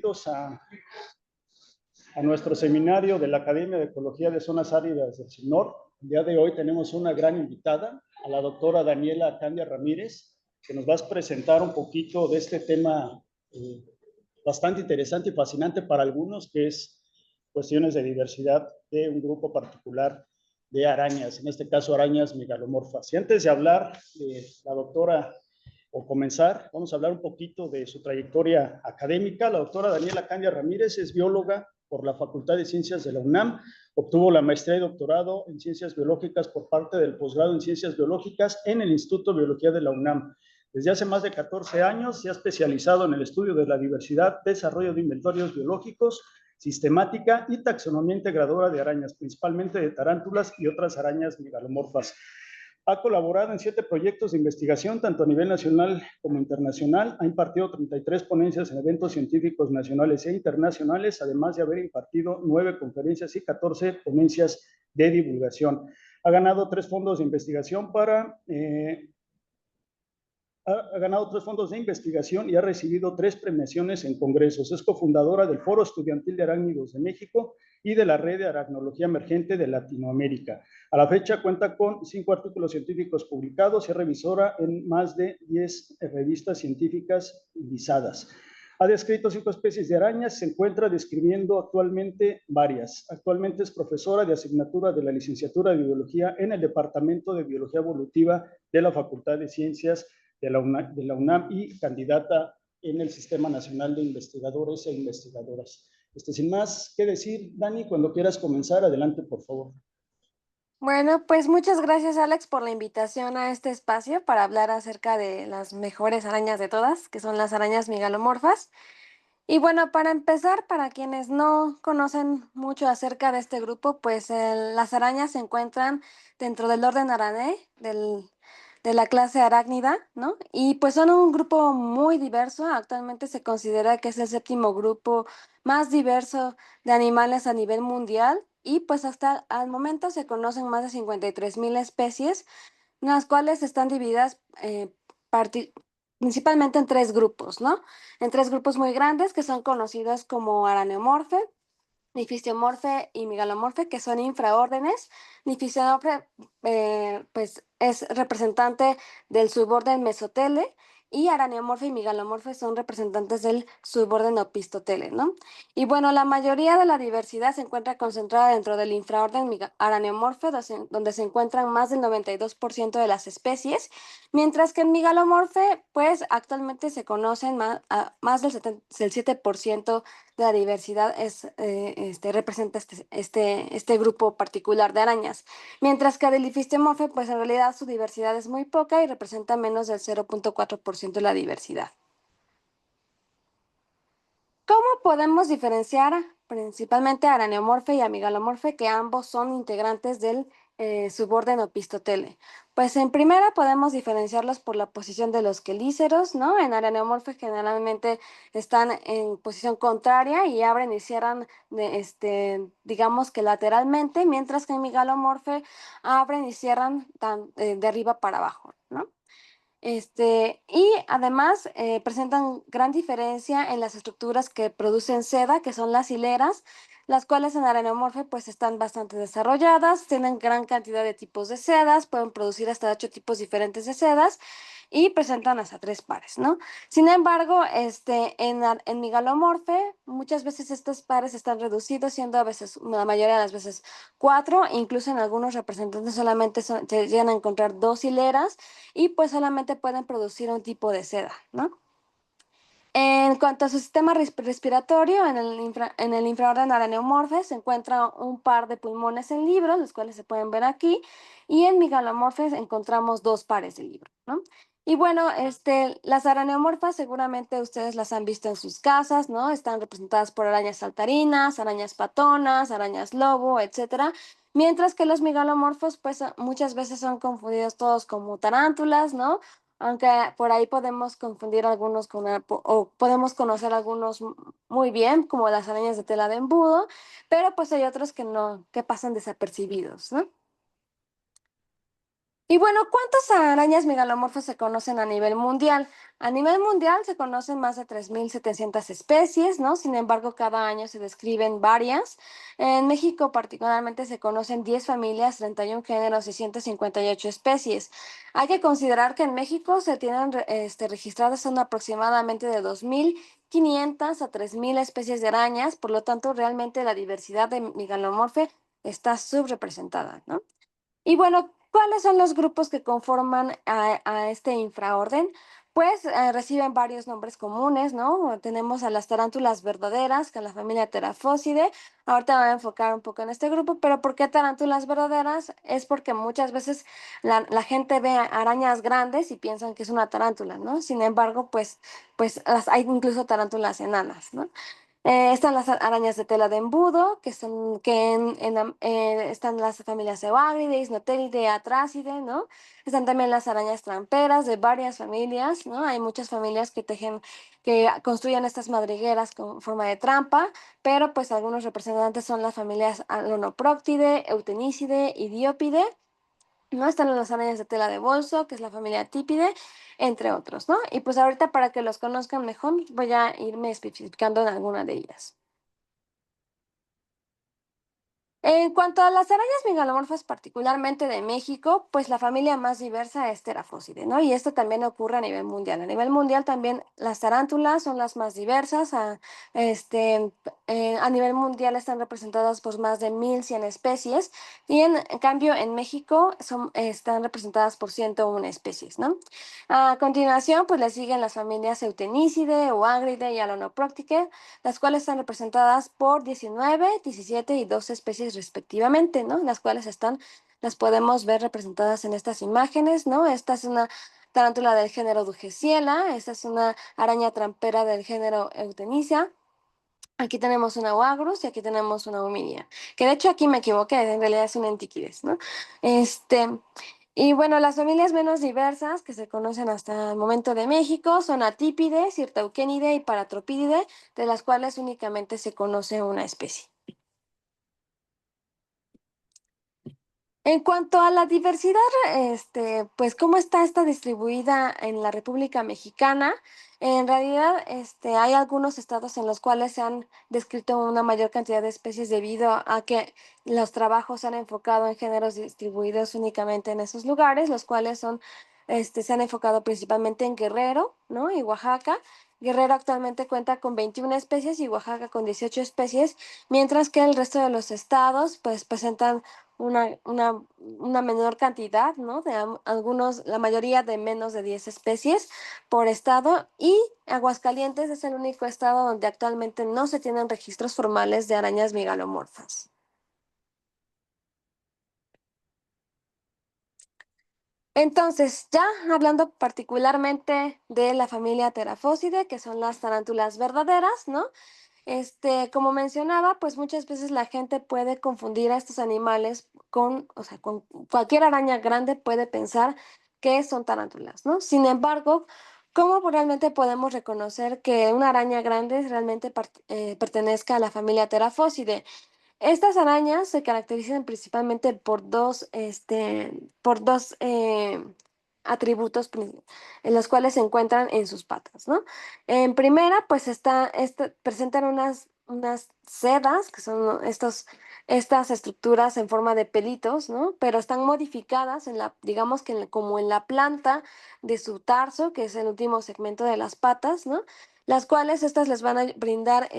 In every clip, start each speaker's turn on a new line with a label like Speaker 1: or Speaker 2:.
Speaker 1: atentos a nuestro seminario de la Academia de Ecología de Zonas Áridas del SINOR. El día de hoy tenemos una gran invitada, a la doctora Daniela Candia Ramírez, que nos va a presentar un poquito de este tema bastante interesante y fascinante para algunos, que es cuestiones de diversidad de un grupo particular de arañas, en este caso arañas megalomorfas. Y antes de hablar de la doctora o comenzar, vamos a hablar un poquito de su trayectoria académica. La doctora Daniela Candia Ramírez es bióloga por la Facultad de Ciencias de la UNAM, obtuvo la maestría y doctorado en Ciencias Biológicas por parte del posgrado en Ciencias Biológicas en el Instituto de Biología de la UNAM. Desde hace más de 14 años se ha especializado en el estudio de la diversidad, desarrollo de inventarios biológicos, sistemática y taxonomía integradora de arañas, principalmente de tarántulas y otras arañas megalomorfas. Ha colaborado en 7 proyectos de investigación, tanto a nivel nacional como internacional. Ha impartido 33 ponencias en eventos científicos nacionales e internacionales, además de haber impartido 9 conferencias y 14 ponencias de divulgación. Ha ganado 3 fondos de investigación ha ganado 3 fondos de investigación y ha recibido 3 premiaciones en congresos. Es cofundadora del Foro Estudiantil de Arácnidos de México y de la Red de Aracnología Emergente de Latinoamérica. A la fecha cuenta con 5 artículos científicos publicados y es revisora en más de 10 revistas científicas visadas. Ha descrito 5 especies de arañas, se encuentra describiendo actualmente varias. Actualmente es profesora de asignatura de la licenciatura de Biología en el Departamento de Biología Evolutiva de la Facultad de Ciencias de la UNAM y candidata en el Sistema Nacional de Investigadores e Investigadoras. Sin más que decir, Dani, cuando quieras comenzar, adelante, por favor.
Speaker 2: Bueno, pues muchas gracias, Alex, por la invitación a este espacio para hablar acerca de las mejores arañas de todas, que son las arañas megalomorfas. Y bueno, para empezar, para quienes no conocen mucho acerca de este grupo, pues las arañas se encuentran dentro del orden Araneae, de la clase arácnida, ¿no? Y pues son un grupo muy diverso. Actualmente se considera que es el 7º grupo más diverso de animales a nivel mundial. Y pues hasta al momento se conocen más de 53,000 especies, las cuales están divididas principalmente en 3 grupos, ¿no? En 3 grupos muy grandes que son conocidos como Araneomorphe, Nifisiomorphe y Megalomorphe, que son infraórdenes. Nifisiomorphe pues es representante del suborden Mesotele, y Araneomorphe y Megalomorphe son representantes del suborden Opistotele, ¿no? Y bueno, la mayoría de la diversidad se encuentra concentrada dentro del infraorden Araneomorphe, donde se encuentran más del 92% de las especies, mientras que en Megalomorphe, pues actualmente se conocen más del 7% de la diversidad representa este grupo particular de arañas, mientras que Adeliphistemorphe, pues en realidad su diversidad es muy poca y representa menos del 0.4% de la diversidad. ¿Cómo podemos diferenciar principalmente a Araneomorphe y a Megalomorphe, que ambos son integrantes del suborden Opistotele? Pues en primera podemos diferenciarlos por la posición de los quelíceros, ¿no? En Araneomorphe generalmente están en posición contraria y abren y cierran, digamos que lateralmente, mientras que en Megalomorphe abren y cierran de arriba para abajo, ¿no? Y además presentan gran diferencia en las estructuras que producen seda, que son las hileras, las cuales en Araneomorphe pues están bastante desarrolladas, tienen gran cantidad de tipos de sedas, pueden producir hasta 8 tipos diferentes de sedas y presentan hasta 3 pares, ¿no? Sin embargo, en Megalomorphe muchas veces estos pares están reducidos, siendo a veces, la mayoría de las veces 4, incluso en algunos representantes solamente se llegan a encontrar 2 hileras y pues solamente pueden producir un tipo de seda, ¿no? En cuanto a su sistema respiratorio, en el infraorden Araneomorphe se encuentra un par de pulmones en libro, los cuales se pueden ver aquí, y en Megalomorphe encontramos 2 pares de libro, ¿no? Y bueno, las araneomorfas seguramente ustedes las han visto en sus casas, ¿no? Están representadas por arañas saltarinas, arañas patonas, arañas lobo, etcétera. Mientras que los megalomorfos, pues muchas veces son confundidos todos como tarántulas, ¿no? Aunque por ahí podemos confundir algunos o podemos conocer algunos muy bien, como las arañas de tela de embudo, pero pues hay otros que no, que pasan desapercibidos, ¿no? Y bueno, ¿cuántas arañas megalomorfas se conocen a nivel mundial? A nivel mundial se conocen más de 3.700 especies, ¿no? Sin embargo, cada año se describen varias. En México particularmente se conocen 10 familias, 31 géneros y 158 especies. Hay que considerar que en México se tienen registradas son aproximadamente de 2.500 a 3.000 especies de arañas, por lo tanto, realmente la diversidad de megalomorfe está subrepresentada, ¿no? Y bueno, ¿cuáles son los grupos que conforman a este infraorden? Pues reciben varios nombres comunes, ¿no? Tenemos a las tarántulas verdaderas, que es la familia Terafóside. Ahorita me voy a enfocar un poco en este grupo, pero ¿por qué tarántulas verdaderas? Es porque muchas veces la gente ve arañas grandes y piensan que es una tarántula, ¿no? Sin embargo, pues hay incluso tarántulas enanas, ¿no? Están las arañas de tela de embudo, que son, que están las familias Euagrides, Noteridae, Atracide, ¿no? Están también las arañas tramperas de varias familias, ¿no? Hay muchas familias que tejen, que construyen estas madrigueras con forma de trampa, pero pues algunos representantes son las familias Alonoproctide, Eutenicide y Diopide. ¿No? Están las arañas de tela de bolso, que es la familia Típide, entre otros, ¿no? Y pues ahorita para que los conozcan mejor, voy a irme especificando en alguna de ellas. En cuanto a las arañas megalomorfas, particularmente de México, pues la familia más diversa es Terafóside, ¿no? Y esto también ocurre a nivel mundial. A nivel mundial también las tarántulas son las más diversas. A nivel mundial están representadas por más de 1.100 especies y en cambio en México están representadas por 101 especies, ¿no? A continuación, pues le siguen las familias Eutenicide, Oagride y Alonoproctique, las cuales están representadas por 19, 17 y 12 especies respectivamente, ¿no? Las podemos ver representadas en estas imágenes, ¿no? Esta es una tarántula del género Dugesiella, esta es una araña trampera del género Eutenicia. Aquí tenemos una Oagrus y aquí tenemos una Humidia, que de hecho aquí me equivoqué, en realidad es una Entiquides, ¿no? Y bueno, las familias menos diversas que se conocen hasta el momento de México son Atípide, Sirtauquénide y Paratropídide, de las cuales únicamente se conoce una especie. En cuanto a la diversidad, pues cómo está esta distribuida en la República Mexicana, en realidad, hay algunos estados en los cuales se han descrito una mayor cantidad de especies debido a que los trabajos se han enfocado en géneros distribuidos únicamente en esos lugares, los cuales se han enfocado principalmente en Guerrero, ¿no? Y Oaxaca. Guerrero actualmente cuenta con 21 especies y Oaxaca con 18 especies, mientras que el resto de los estados, pues, presentan una menor cantidad, ¿no? Algunos, la mayoría de menos de 10 especies por estado, y Aguascalientes es el único estado donde actualmente no se tienen registros formales de arañas megalomorfas. Entonces, ya hablando particularmente de la familia Terafóside, que son las tarántulas verdaderas, ¿no? Como mencionaba, pues muchas veces la gente puede confundir a estos animales o sea, con cualquier araña grande puede pensar que son tarántulas, ¿no? Sin embargo, ¿cómo realmente podemos reconocer que una araña grande realmente pertenezca a la familia Terafóside? Estas arañas se caracterizan principalmente por dos atributos en los cuales se encuentran en sus patas, ¿no? En primera, pues presentan unas cerdas, que son estas estructuras en forma de pelitos, ¿no? Pero están modificadas digamos que como en la planta de su tarso, que es el último segmento de las patas, ¿no? Las cuales estas les van a brindar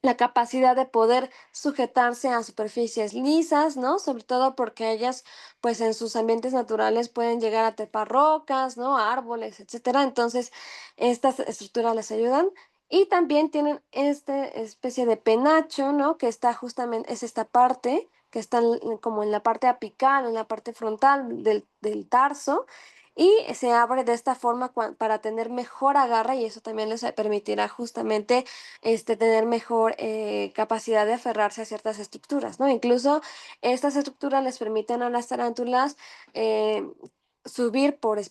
Speaker 2: la capacidad de poder sujetarse a superficies lisas, ¿no? Sobre todo porque ellas, pues en sus ambientes naturales pueden llegar a trepar rocas, ¿no? Árboles, etcétera. Entonces, estas estructuras les ayudan. Y también tienen esta especie de penacho, ¿no? Que está justamente, es esta parte, que está como en la parte apical, en la parte frontal del tarso, y se abre de esta forma para tener mejor agarre, y eso también les permitirá justamente tener mejor capacidad de aferrarse a ciertas estructuras, ¿no? Incluso estas estructuras les permiten a las tarántulas eh, subir por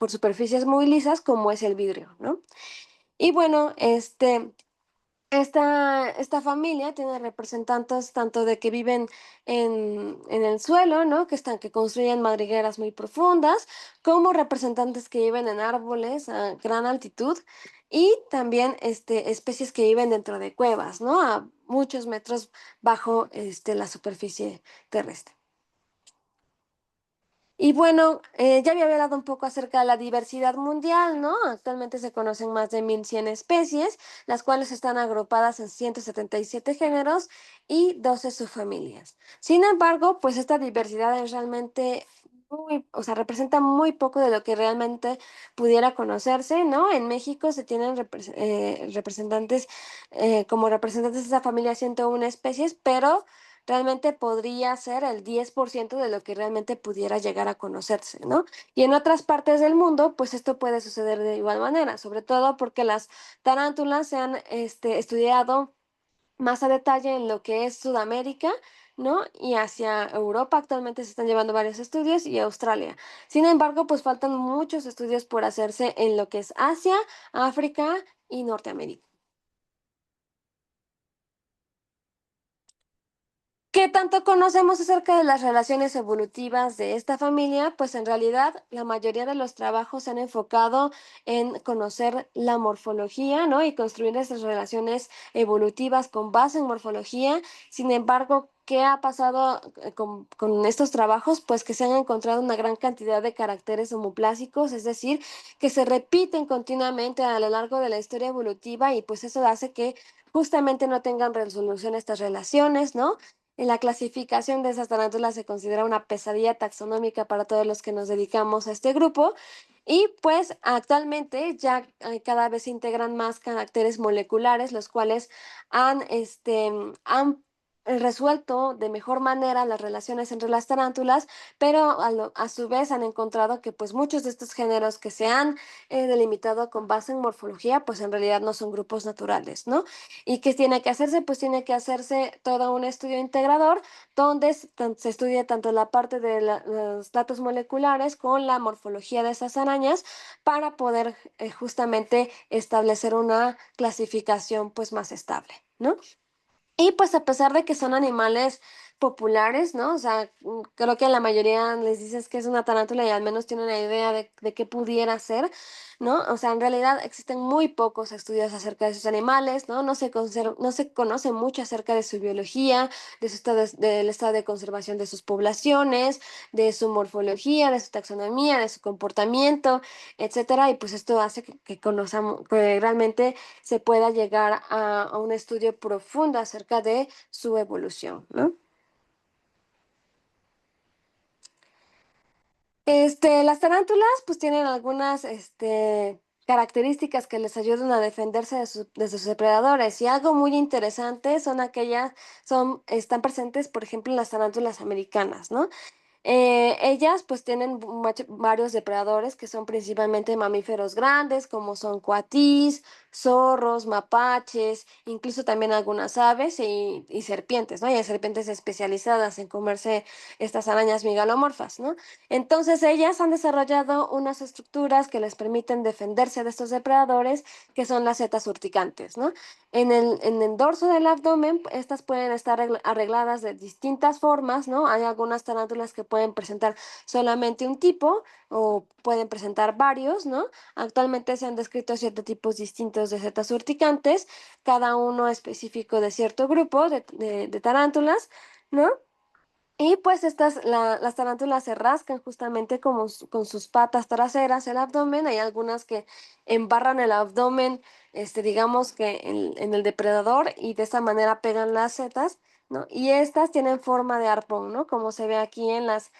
Speaker 2: superficies muy lisas, como es el vidrio, ¿no? Y bueno, esta familia tiene representantes tanto de que viven en el suelo, ¿no? Que construyen madrigueras muy profundas, como representantes que viven en árboles a gran altitud y también especies que viven dentro de cuevas, ¿no? A muchos metros bajo la superficie terrestre. Y bueno, ya había hablado un poco acerca de la diversidad mundial, ¿no? Actualmente se conocen más de 1100 especies, las cuales están agrupadas en 177 géneros y 12 subfamilias. Sin embargo, pues esta diversidad es realmente o sea, representa muy poco de lo que realmente pudiera conocerse, ¿no? En México se tienen representantes, como representantes de esta familia 101 especies, pero realmente podría ser el 10% de lo que realmente pudiera llegar a conocerse, ¿no? Y en otras partes del mundo, pues esto puede suceder de igual manera, sobre todo porque las tarántulas se han estudiado más a detalle en lo que es Sudamérica, ¿no? Y hacia Europa actualmente se están llevando varios estudios y Australia. Sin embargo, pues faltan muchos estudios por hacerse en lo que es Asia, África y Norteamérica. ¿Qué tanto conocemos acerca de las relaciones evolutivas de esta familia? Pues en realidad la mayoría de los trabajos se han enfocado en conocer la morfología, ¿no? Y construir esas relaciones evolutivas con base en morfología. Sin embargo, ¿qué ha pasado con estos trabajos? Pues que se han encontrado una gran cantidad de caracteres homoplásicos, es decir, que se repiten continuamente a lo largo de la historia evolutiva y pues eso hace que justamente no tengan resolución estas relaciones, ¿no? En la clasificación de esas tarántulas se considera una pesadilla taxonómica para todos los que nos dedicamos a este grupo y pues actualmente ya cada vez se integran más caracteres moleculares, los cuales han resuelto de mejor manera las relaciones entre las tarántulas, pero a su vez han encontrado que pues muchos de estos géneros que se han delimitado con base en morfología, pues en realidad no son grupos naturales, ¿no? ¿Y qué tiene que hacerse? Pues tiene que hacerse todo un estudio integrador donde se estudie tanto la parte de los datos moleculares con la morfología de esas arañas para poder justamente establecer una clasificación pues más estable, ¿no? Y pues a pesar de que son animales populares, ¿no? O sea, creo que a la mayoría les dices que es una tarántula y al menos tienen una idea de qué pudiera ser, ¿no? O sea, en realidad existen muy pocos estudios acerca de esos animales, ¿no? No se conoce mucho acerca de su biología, de su del estado de conservación de sus poblaciones, de su morfología, de su taxonomía, de su comportamiento, etcétera. Y pues esto hace que conozcamos, que realmente se pueda llegar a un estudio profundo acerca de su evolución, ¿no? Las tarántulas pues tienen algunas características que les ayudan a defenderse de sus depredadores y algo muy interesante son están presentes por ejemplo en las tarántulas americanas, ¿no? Ellas pues tienen varios depredadores que son principalmente mamíferos grandes, como son cuatís, zorros, mapaches, incluso también algunas aves y serpientes, ¿no? Y hay serpientes especializadas en comerse estas arañas migalomorfas, ¿no? Entonces ellas han desarrollado unas estructuras que les permiten defenderse de estos depredadores, que son las setas urticantes, ¿no? En el dorso del abdomen, estas pueden estar arregladas de distintas formas, ¿no? Hay algunas tarántulas que pueden presentar solamente un tipo o pueden presentar varios, ¿no? Actualmente se han descrito 7 tipos distintos de setas urticantes, cada uno específico de cierto grupo de tarántulas, ¿no? Y pues las tarántulas se rascan justamente como con sus patas traseras el abdomen. Hay algunas que embarran el abdomen, digamos que en el depredador y de esa manera pegan las setas, ¿no? Y estas tienen forma de arpón, ¿no? Como se ve aquí en las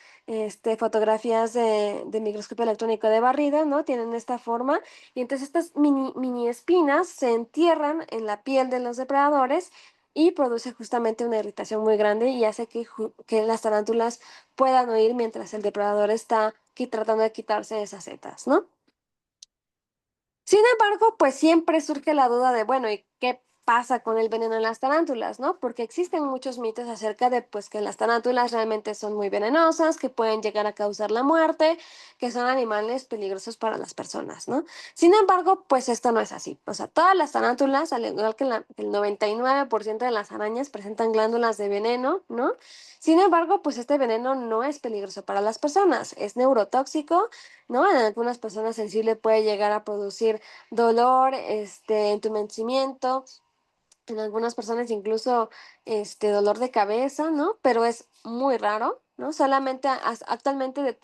Speaker 2: fotografías de microscopio electrónico de barrida, ¿no? Tienen esta forma y entonces estas mini espinas se entierran en la piel de los depredadores y produce justamente una irritación muy grande y hace que las tarántulas puedan huir mientras el depredador está tratando de quitarse esas setas, ¿no? Sin embargo, pues siempre surge la duda de, bueno, ¿y pasa con el veneno en las tarántulas, ¿no? Porque existen muchos mitos acerca de, pues, que las tarántulas realmente son muy venenosas, que pueden llegar a causar la muerte, que son animales peligrosos para las personas, ¿no? Sin embargo, pues esto no es así. O sea, todas las tarántulas, al igual que que el 99% de las arañas, presentan glándulas de veneno, ¿no? Sin embargo, pues este veneno no es peligroso para las personas, es neurotóxico, ¿no? En algunas personas sensibles puede llegar a producir dolor, entumecimiento, en algunas personas incluso dolor de cabeza, ¿no? Pero es muy raro, ¿no? Solamente actualmente de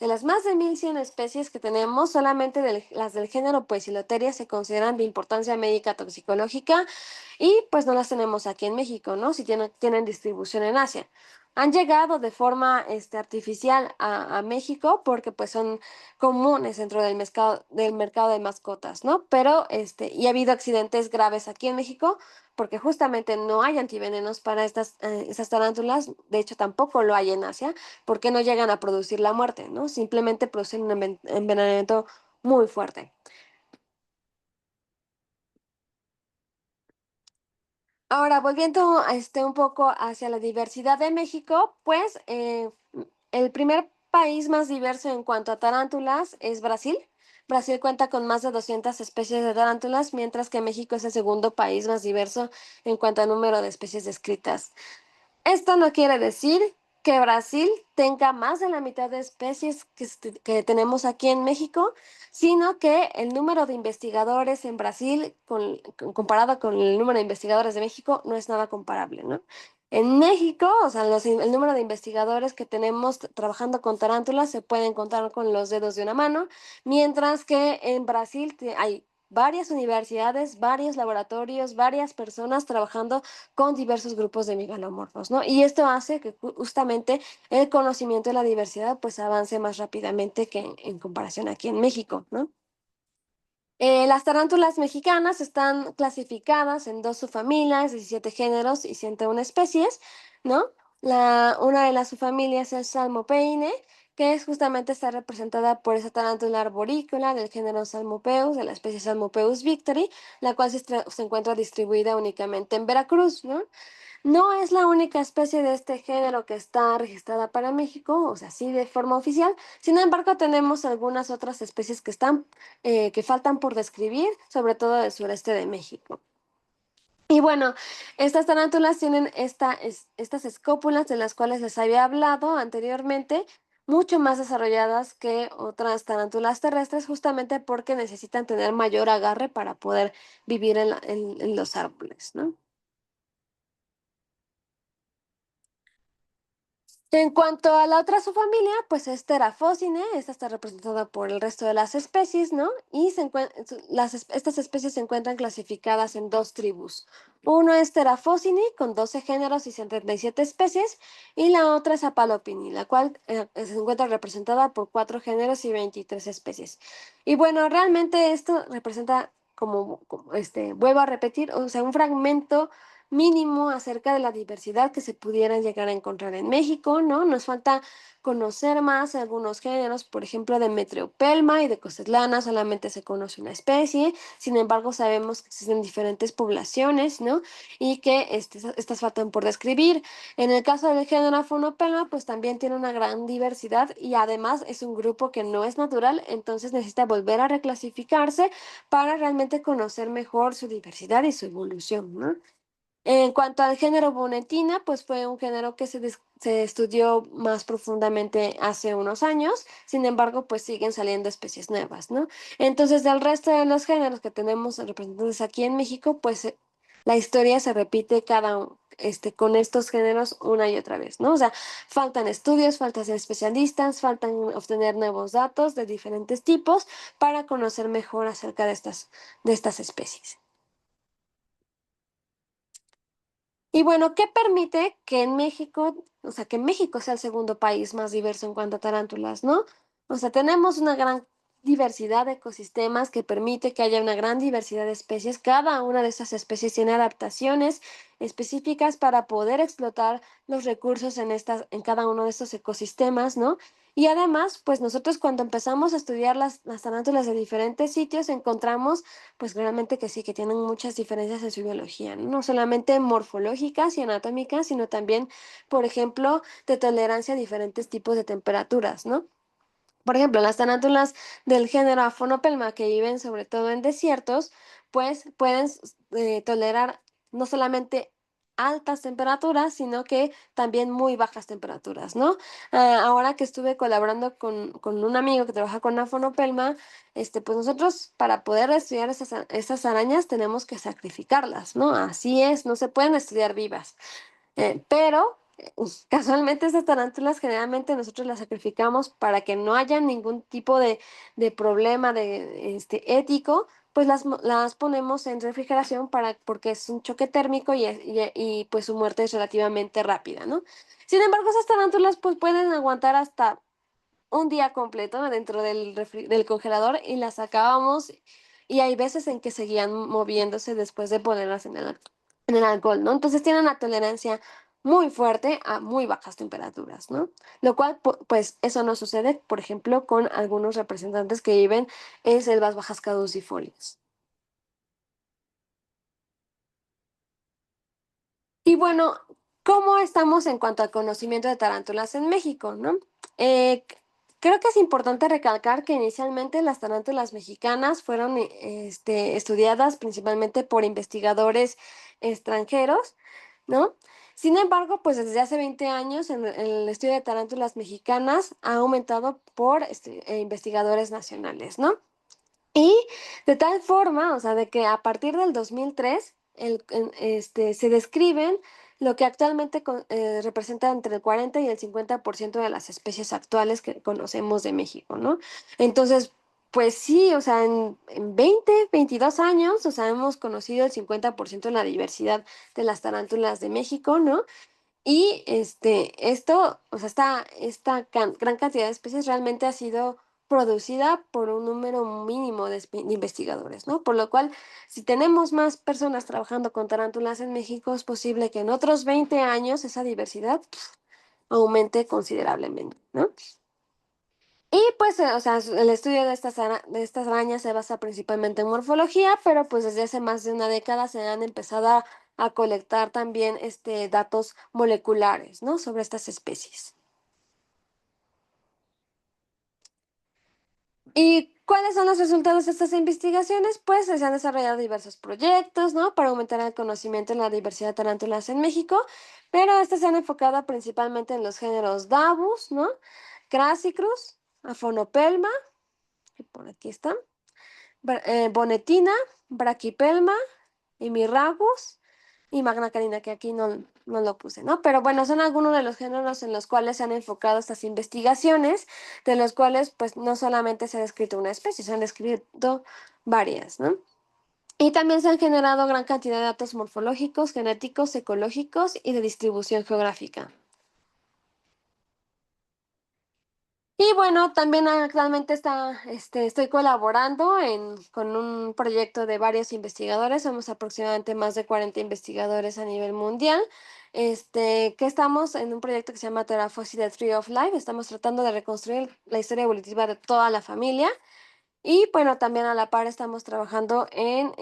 Speaker 2: las más de 1100 especies que tenemos, solamente las del género Poecilotheria se consideran de importancia médica toxicológica y pues no las tenemos aquí en México, ¿no? Si tienen distribución en Asia. Han llegado de forma artificial a México porque pues son comunes dentro del mercado de mascotas, ¿no? Pero y ha habido accidentes graves aquí en México porque justamente no hay antivenenos para estas tarántulas, de hecho tampoco lo hay en Asia, porque no llegan a producir la muerte, ¿no? Simplemente producen un envenenamiento muy fuerte. Ahora, volviendo un poco hacia la diversidad de México, pues el primer país más diverso en cuanto a tarántulas es Brasil. Brasil cuenta con más de 200 especies de tarántulas, mientras que México es el segundo país más diverso en cuanto a número de especies descritas. Esto no quiere decir que Brasil tenga más de la mitad de especies que tenemos aquí en México, sino que el número de investigadores en Brasil, comparado con el número de investigadores de México, no es nada comparable, ¿no? En México, o sea, el número de investigadores que tenemos trabajando con tarántulas se pueden contar con los dedos de una mano, mientras que en Brasil hay varias universidades, varios laboratorios, varias personas trabajando con diversos grupos de megalomorfos, ¿no? Y esto hace que justamente el conocimiento de la diversidad pues avance más rápidamente que en comparación aquí en México, ¿no? Las tarántulas mexicanas están clasificadas en dos subfamilias, 17 géneros y 101 especies, ¿no? Una de las subfamilias es Salmopeine, que es justamente está representada por esa tarántula arborícola del género Salmopeus, de la especie Salmopeus victori, la cual se encuentra distribuida únicamente en Veracruz, ¿no? No es la única especie de este género que está registrada para México, o sea, sí de forma oficial. Sin embargo, tenemos algunas otras especies que faltan por describir, sobre todo del sureste de México. Y bueno, estas tarántulas tienen estas escópulas de las cuales les había hablado anteriormente, mucho más desarrolladas que otras tarántulas terrestres, justamente porque necesitan tener mayor agarre para poder vivir en los árboles, ¿no? En cuanto a la otra subfamilia, pues es Terafocine, esta está representada por el resto de las especies, ¿no? Y estas especies se encuentran clasificadas en dos tribus. Uno es Terafocine, con 12 géneros y 77 especies, y la otra es Apalopini, la cual se encuentra representada por 4 géneros y 23 especies. Y bueno, realmente esto representa vuelvo a repetir, o sea, un fragmento mínimo acerca de la diversidad que se pudieran llegar a encontrar en México, ¿no? Nos falta conocer más algunos géneros, por ejemplo, de Metreopelma y de Cosetlana solamente se conoce una especie, sin embargo sabemos que existen diferentes poblaciones, ¿no? Y que estas faltan por describir. En el caso del género Afonopelma, pues también tiene una gran diversidad y además es un grupo que no es natural, entonces necesita volver a reclasificarse para realmente conocer mejor su diversidad y su evolución, ¿no? En cuanto al género Bonetina, pues fue un género que se estudió más profundamente hace unos años, sin embargo, pues siguen saliendo especies nuevas, ¿no? Entonces, del resto de los géneros que tenemos representantes aquí en México, pues la historia se repite con estos géneros una y otra vez, ¿no? O sea, faltan estudios, faltan ser especialistas, faltan obtener nuevos datos de diferentes tipos para conocer mejor acerca de estas especies. Y bueno, ¿qué permite que en México, o sea, que México sea el segundo país más diverso en cuanto a tarántulas, ¿no? O sea, tenemos una gran diversidad de ecosistemas que permite que haya una gran diversidad de especies. Cada una de esas especies tiene adaptaciones específicas para poder explotar los recursos en cada uno de estos ecosistemas, ¿no? Y además, pues nosotros cuando empezamos a estudiar las tarántulas de diferentes sitios, encontramos pues realmente que sí, que tienen muchas diferencias en su biología, ¿no? No solamente morfológicas y anatómicas, sino también, por ejemplo, de tolerancia a diferentes tipos de temperaturas, ¿no? Por ejemplo, las tarántulas del género Aphonopelma que viven sobre todo en desiertos, pues pueden tolerar no solamente altas temperaturas, sino que también muy bajas temperaturas, ¿no? Ahora que estuve colaborando con un amigo que trabaja con Aphonopelma, pues nosotros para poder estudiar esas arañas tenemos que sacrificarlas, ¿no? Así es, no se pueden estudiar vivas. Pero casualmente estas tarántulas generalmente nosotros las sacrificamos para que no haya ningún tipo de problema ético, pues las ponemos en refrigeración porque es un choque térmico y pues su muerte es relativamente rápida, ¿no? Sin embargo, esas tarántulas pues pueden aguantar hasta un día completo dentro del congelador y las sacábamos y hay veces en que seguían moviéndose después de ponerlas en el alcohol, ¿no? Entonces tienen una tolerancia muy fuerte a muy bajas temperaturas, ¿no? Lo cual, pues, eso no sucede, por ejemplo, con algunos representantes que viven en selvas bajas caducifolias. Y bueno, ¿cómo estamos en cuanto al conocimiento de tarántulas en México, no? Creo que es importante recalcar que inicialmente las tarántulas mexicanas fueron estudiadas principalmente por investigadores extranjeros, ¿no? Sin embargo, pues desde hace 20 años el estudio de tarántulas mexicanas ha aumentado por investigadores nacionales, ¿no? Y de tal forma, o sea, de que a partir del 2003 se describen lo que actualmente representa entre el 40 y el 50% de las especies actuales que conocemos de México, ¿no? Entonces, pues sí, o sea, en 20, 22 años, o sea, hemos conocido el 50% de la diversidad de las tarántulas de México, ¿no? Y esto, o sea, gran cantidad de especies realmente ha sido producida por un número mínimo de investigadores, ¿no? Por lo cual, si tenemos más personas trabajando con tarántulas en México, es posible que en otros 20 años esa diversidad aumente considerablemente, ¿no? Y pues, o sea, el estudio de estas arañas se basa principalmente en morfología, pero pues desde hace más de una década se han empezado a colectar también datos moleculares, ¿no? Sobre estas especies. ¿Y cuáles son los resultados de estas investigaciones? Pues se han desarrollado diversos proyectos, ¿no? Para aumentar el conocimiento en la diversidad de tarántulas en México, pero estos se han enfocado principalmente en los géneros Davus, ¿no? Crassicrus, Aphonopelma, que por aquí están. Bonetina, Brachypelma, Hemiragus y Magna Carina, que aquí no lo puse, ¿no? Pero bueno, son algunos de los géneros en los cuales se han enfocado estas investigaciones, de los cuales pues no solamente se ha descrito una especie, se han descrito varias, ¿no? Y también se han generado gran cantidad de datos morfológicos, genéticos, ecológicos y de distribución geográfica. Y bueno, también actualmente estoy colaborando con un proyecto de varios investigadores, somos aproximadamente más de 40 investigadores a nivel mundial, que estamos en un proyecto que se llama Teraphosis Tree of Life, estamos tratando de reconstruir la historia evolutiva de toda la familia y bueno, también a la par estamos trabajando en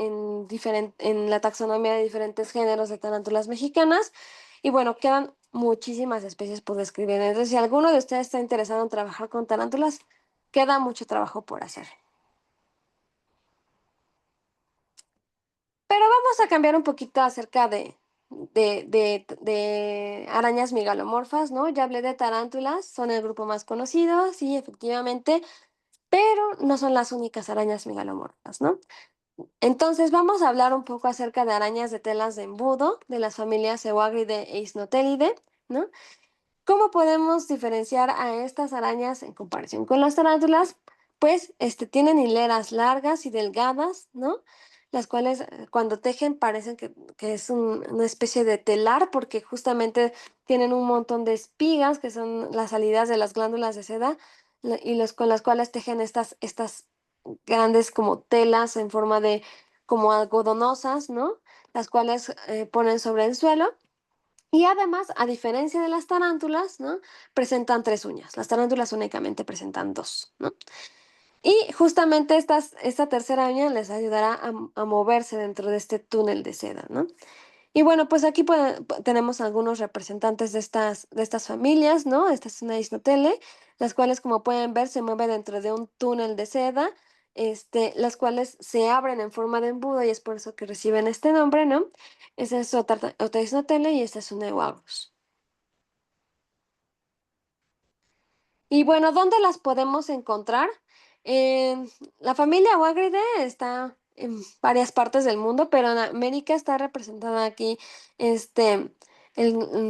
Speaker 2: la taxonomía de diferentes géneros de tarántulas mexicanas. Y bueno, quedan muchísimas especies por describir. Entonces, si alguno de ustedes está interesado en trabajar con tarántulas, queda mucho trabajo por hacer. Pero vamos a cambiar un poquito acerca de arañas megalomorfas, ¿no? Ya hablé de tarántulas, son el grupo más conocido, sí, efectivamente, pero no son las únicas arañas megalomorfas, ¿no? Entonces vamos a hablar un poco acerca de arañas de telas de embudo, de las familias Euagridae e Isnotelide, ¿no? ¿Cómo podemos diferenciar a estas arañas en comparación con las tarántulas? Pues tienen hileras largas y delgadas, ¿no? Las cuales cuando tejen parecen que es una especie de telar porque justamente tienen un montón de espigas que son las salidas de las glándulas de seda con las cuales tejen estas grandes como telas en forma como algodonosas, ¿no? Las cuales ponen sobre el suelo. Y además, a diferencia de las tarántulas, ¿no? Presentan tres uñas. Las tarántulas únicamente presentan dos, ¿no? Y justamente esta tercera uña les ayudará a moverse dentro de este túnel de seda, ¿no? Y bueno, pues aquí tenemos algunos representantes de estas familias, ¿no? Esta es una isnotele, las cuales, como pueden ver, se mueve dentro de un túnel de seda, las cuales se abren en forma de embudo y es por eso que reciben este nombre, ¿no? Esa es otra isnotele y esta es una Euagrus. Y bueno, ¿dónde las podemos encontrar? La familia Wagridae está en varias partes del mundo, pero en América está representada aquí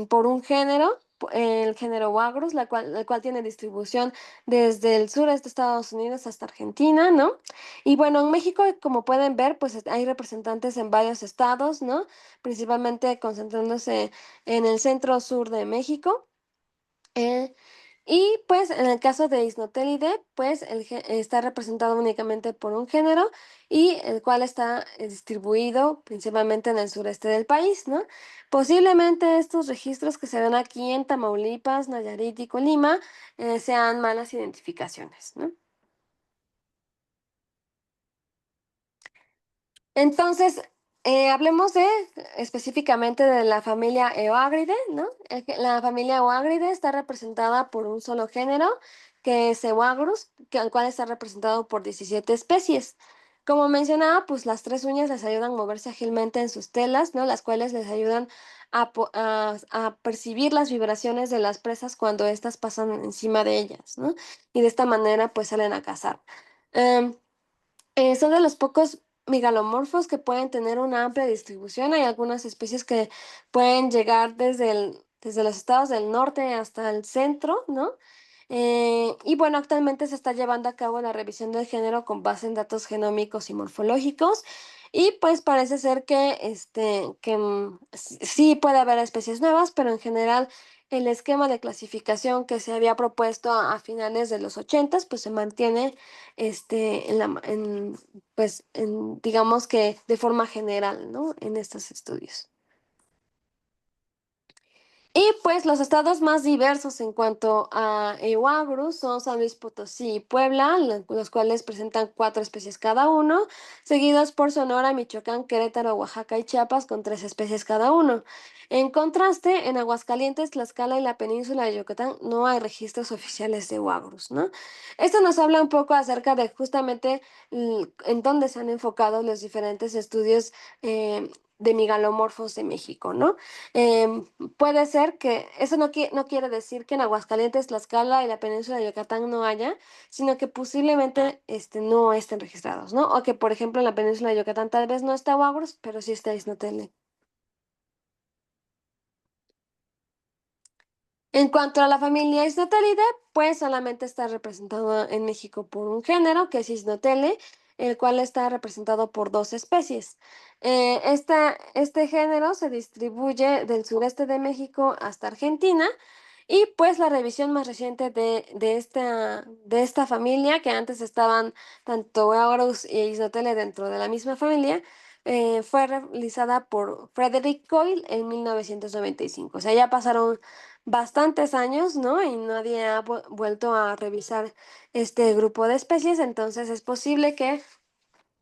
Speaker 2: por un género, el género Wagrus, el cual tiene distribución desde el sureste de Estados Unidos hasta Argentina, ¿no? Y bueno, en México, como pueden ver, pues hay representantes en varios estados, ¿no? Principalmente concentrándose en el centro-sur de México. Eh, y pues en el caso de Isnotelide, pues está representado únicamente por un género y el cual está distribuido principalmente en el sureste del país, ¿no? Posiblemente estos registros que se ven aquí en Tamaulipas, Nayarit y Colima sean malas identificaciones, ¿no? Entonces, hablemos específicamente de la familia Eoagridae, ¿no? La familia Eoagridae está representada por un solo género, que es Eoagrus, el cual está representado por 17 especies. Como mencionaba, pues las tres uñas les ayudan a moverse ágilmente en sus telas, ¿no? Las cuales les ayudan a percibir las vibraciones de las presas cuando éstas pasan encima de ellas, ¿no? Y de esta manera, pues salen a cazar. Em, son de los pocos megalomorfos que pueden tener una amplia distribución. Hay algunas especies que pueden llegar desde los estados del norte hasta el centro, ¿no? Y bueno, actualmente se está llevando a cabo la revisión del género con base en datos genómicos y morfológicos. Y pues parece ser que sí puede haber especies nuevas, pero en general el esquema de clasificación que se había propuesto a finales de los 80 pues se mantiene digamos que de forma general, ¿no? En estos estudios. Y pues los estados más diversos en cuanto a Eoagrus son San Luis Potosí y Puebla, los cuales presentan 4 especies cada uno, seguidos por Sonora, Michoacán, Querétaro, Oaxaca y Chiapas con 3 especies cada uno. En contraste, en Aguascalientes, Tlaxcala y la península de Yucatán no hay registros oficiales de Eoagrus, ¿no? Esto nos habla un poco acerca de justamente en dónde se han enfocado los diferentes estudios de megalomorfos de México, ¿no? Em, Puede ser que eso no quiere decir que en Aguascalientes, Tlaxcala y la península de Yucatán no haya, sino que posiblemente no estén registrados, ¿no? O que, por ejemplo, en la península de Yucatán tal vez no está Wagros, pero sí está Isnotele. En cuanto a la familia Isnotelide, pues solamente está representado en México por un género, que es Isnotele, el cual está representado por 2 especies. Este género se distribuye del sureste de México hasta Argentina y pues la revisión más reciente de esta familia, que antes estaban tanto Eograus y Isnotele dentro de la misma familia, fue realizada por Frederick Coyle en 1995. O sea, ya pasaron bastantes años, ¿no? Y nadie ha vuelto a revisar este grupo de especies, entonces es posible que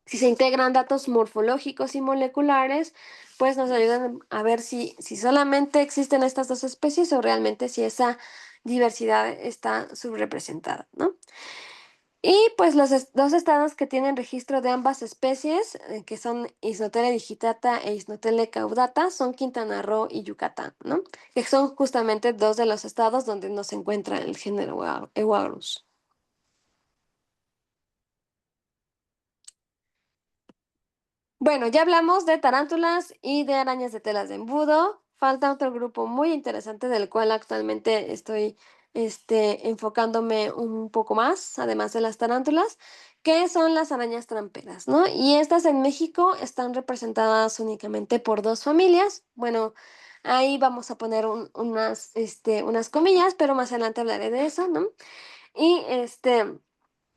Speaker 2: si se integran datos morfológicos y moleculares, pues nos ayuden a ver si solamente existen estas 2 especies o realmente si esa diversidad está subrepresentada, ¿no? Y pues los 2 estados que tienen registro de ambas especies, que son Isnotele digitata e Isnotele caudata, son Quintana Roo y Yucatán, ¿no? Que son justamente 2 de los estados donde no se encuentra el género Eoagrus. Bueno, ya hablamos de tarántulas y de arañas de telas de embudo. Falta otro grupo muy interesante del cual actualmente estoy enfocándome un poco más, además de las tarántulas, que son las arañas tramperas, ¿no? Y estas en México están representadas únicamente por 2 familias. Bueno, ahí vamos a poner unas comillas, pero más adelante hablaré de eso, ¿no? Y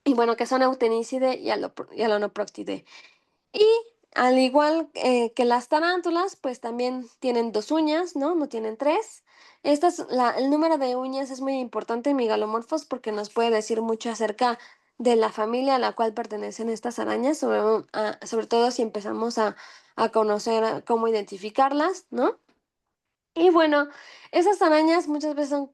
Speaker 2: y bueno, que son Eutenicidae y Alonoproctidae. Al igual que las tarántulas, pues también tienen 2 uñas, ¿no? No tienen tres. El número de uñas es muy importante en megalomorfos porque nos puede decir mucho acerca de la familia a la cual pertenecen estas arañas, sobre todo si empezamos a conocer cómo identificarlas, ¿no? Y bueno, esas arañas muchas veces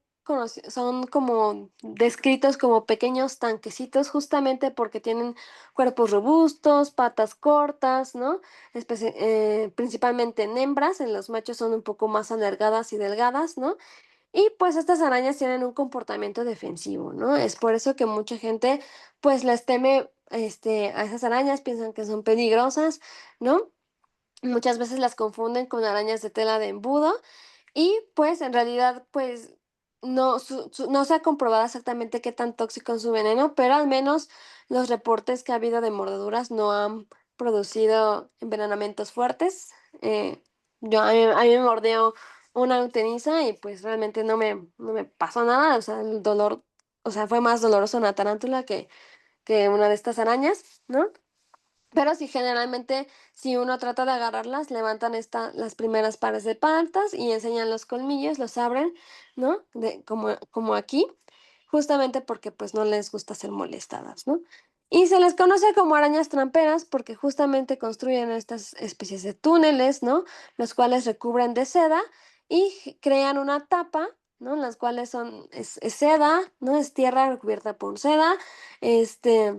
Speaker 2: son como descritos como pequeños tanquecitos justamente porque tienen cuerpos robustos, patas cortas, ¿no? Principalmente en hembras, en los machos son un poco más alargadas y delgadas, ¿no? Y pues estas arañas tienen un comportamiento defensivo, ¿no? Es por eso que mucha gente pues les teme a esas arañas, piensan que son peligrosas, ¿no? Muchas veces las confunden con arañas de tela de embudo y pues en realidad pues no se ha comprobado exactamente qué tan tóxico es su veneno, pero al menos los reportes que ha habido de mordeduras no han producido envenenamientos fuertes. A mí me mordió una euteniza y pues realmente no me pasó nada, o sea, el dolor, o sea, fue más doloroso una tarántula que una de estas arañas, ¿no? Pero sí, generalmente, si uno trata de agarrarlas, levantan las primeras pares de patas y enseñan los colmillos, los abren, ¿no? Como aquí, justamente porque pues no les gusta ser molestadas, ¿no? Y se les conoce como arañas tramperas porque justamente construyen estas especies de túneles, ¿no? Los cuales recubren de seda y crean una tapa, ¿no? Las cuales es seda, ¿no? Es tierra recubierta por seda, este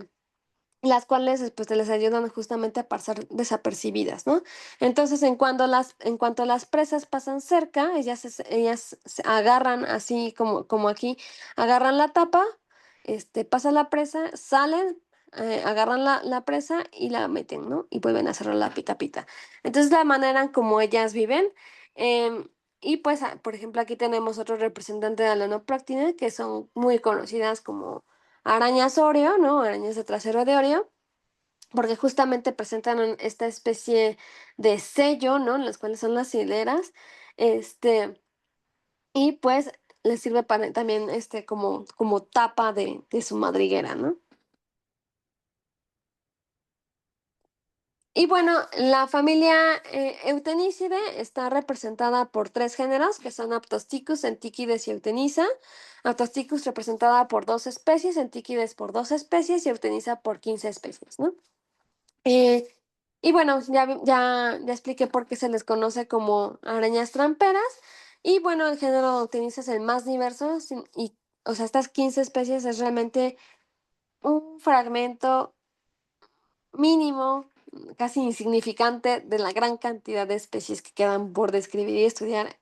Speaker 2: las cuales pues les ayudan justamente a pasar desapercibidas, ¿no? Entonces, en cuanto las presas pasan cerca, ellas se agarran así como aquí, agarran la tapa, pasa la presa, salen, agarran la presa y la meten, ¿no? Y vuelven a cerrar la pita. Entonces, la manera en como ellas viven. em, y pues, por ejemplo, aquí tenemos otro representante de la Lenoproctide, que son muy conocidas como arañas Oreo, ¿no? Arañas de trasero de Oreo, porque justamente presentan esta especie de sello, ¿no? Las cuales son las hileras, este, y pues les sirve para también, como tapa de su madriguera, ¿no? Y bueno, la familia Eutenicidae está representada por 3 géneros, que son Aptosticus, Entiquides y Eutenisa. Aptosticus representada por 2 especies, Entiquides por 2 especies y Eutenisa por 15 especies, ¿no? Eh, y bueno, ya expliqué por qué se les conoce como arañas tramperas. Y bueno, el género Eutenisa es el más diverso o sea, estas 15 especies es realmente un fragmento mínimo, casi insignificante de la gran cantidad de especies que quedan por describir y estudiar.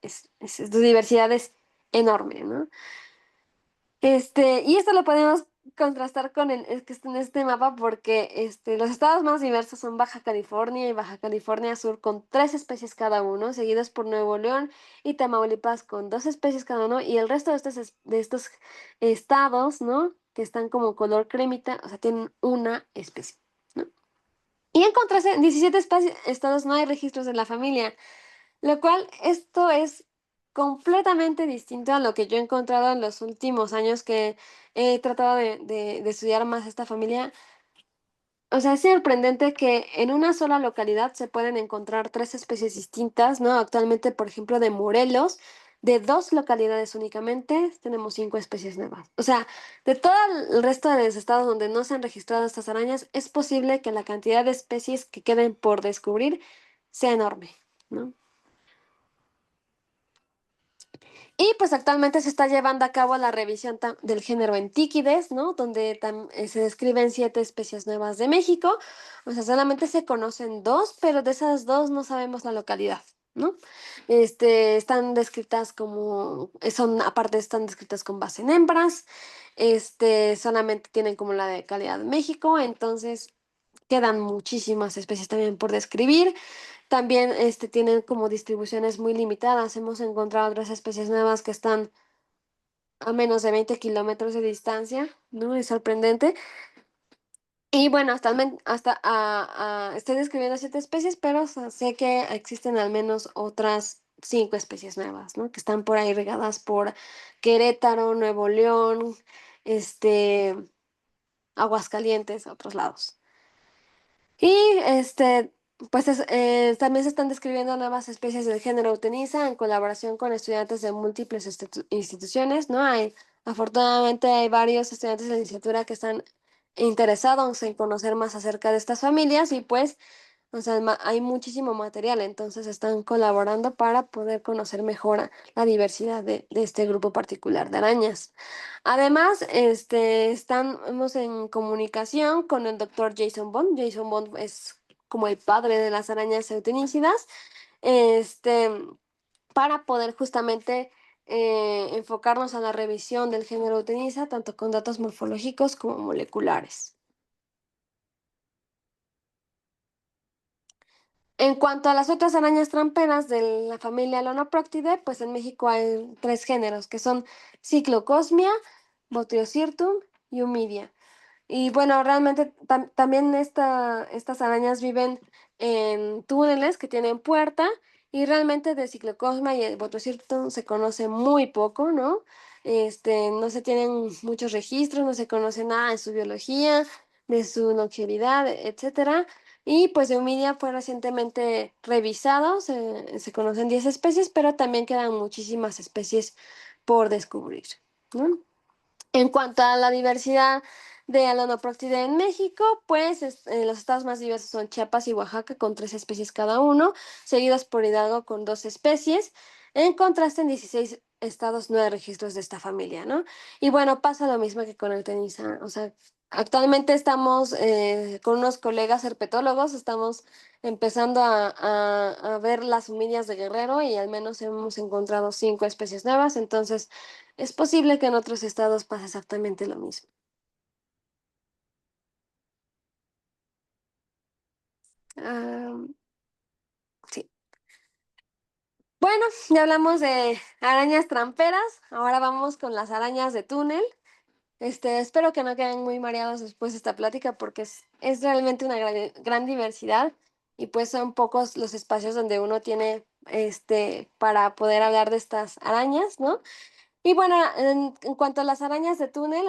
Speaker 2: Su diversidad es enorme, ¿no? Y esto lo podemos contrastar con es que está en este mapa porque los estados más diversos son Baja California y Baja California Sur con 3 especies cada uno, seguidos por Nuevo León y Tamaulipas con 2 especies cada uno, y el resto de estos estados, ¿no? Que están como color cremita, o sea, tienen una especie, ¿no? Y en contraste, en 17 estados no hay registros de la familia, lo cual esto es completamente distinto a lo que yo he encontrado en los últimos años que he tratado de estudiar más esta familia. O sea, es sorprendente que en una sola localidad se pueden encontrar 3 especies distintas, ¿no? Actualmente, por ejemplo, de Morelos, de 2 localidades únicamente, tenemos 5 especies nuevas. O sea, de todo el resto de los estados donde no se han registrado estas arañas, es posible que la cantidad de especies que queden por descubrir sea enorme, ¿no? Y pues actualmente se está llevando a cabo la revisión del género Antíquides, ¿no? Donde se describen 7 especies nuevas de México. O sea, solamente se conocen 2, pero de esas 2 no sabemos la localidad, ¿no? Están descritas aparte están descritas con base en hembras. Solamente tienen como la de calidad de México, entonces quedan muchísimas especies también por describir. También tienen como distribuciones muy limitadas. Hemos encontrado otras especies nuevas que están a menos de 20 kilómetros de distancia, ¿no? Es sorprendente. Y bueno, estoy describiendo 7 especies, pero o sea, sé que existen al menos otras 5 especies nuevas, ¿no? Que están por ahí regadas por Querétaro, Nuevo León, Aguascalientes, otros lados. Y pues también se están describiendo nuevas especies del género Eutenisa en colaboración con estudiantes de múltiples instituciones, ¿no? Afortunadamente hay varios estudiantes de licenciatura que están interesados en conocer más acerca de estas familias y pues, o sea, hay muchísimo material, entonces están colaborando para poder conocer mejor la diversidad de este grupo particular de arañas. Además, estamos en comunicación con el doctor Jason Bond. Jason Bond es como el padre de las arañas eutenícidas, este, para poder justamente enfocarnos a la revisión del género Eutenisa, tanto con datos morfológicos como moleculares. En cuanto a las otras arañas tramperas de la familia Lonoproctidae, pues en México hay tres géneros, que son Cyclocosmia, Botriocyrtum y Humidia. Y bueno, realmente también estas arañas viven en túneles que tienen puerta y realmente de Cyclocosma y el Botrocyrtum se conoce muy poco, ¿no? No se tienen muchos registros, no se conoce nada de su biología, de su nocturnidad, etcétera. Y pues de Humidia fue recientemente revisado, se conocen 10 especies, pero también quedan muchísimas especies por descubrir, ¿no? En cuanto a la diversidad de Alanopróctide en México, pues los estados más diversos son Chiapas y Oaxaca con 3 especies cada uno, seguidos por Hidalgo con 2 especies. En contraste, en 16 estados no hay registros de esta familia, ¿no? Y bueno, pasa lo mismo que con el tenisa. O sea, actualmente estamos con unos colegas herpetólogos, estamos empezando a ver las humillas de Guerrero y al menos hemos encontrado 5 especies nuevas, entonces es posible que en otros estados pase exactamente lo mismo. Ah, sí. Bueno, ya hablamos de arañas tramperas, ahora vamos con las arañas de túnel. Espero que no queden muy mareados después de esta plática porque es realmente una gran diversidad y pues son pocos los espacios donde uno tiene para poder hablar de estas arañas, ¿no? Y bueno, en cuanto a las arañas de túnel,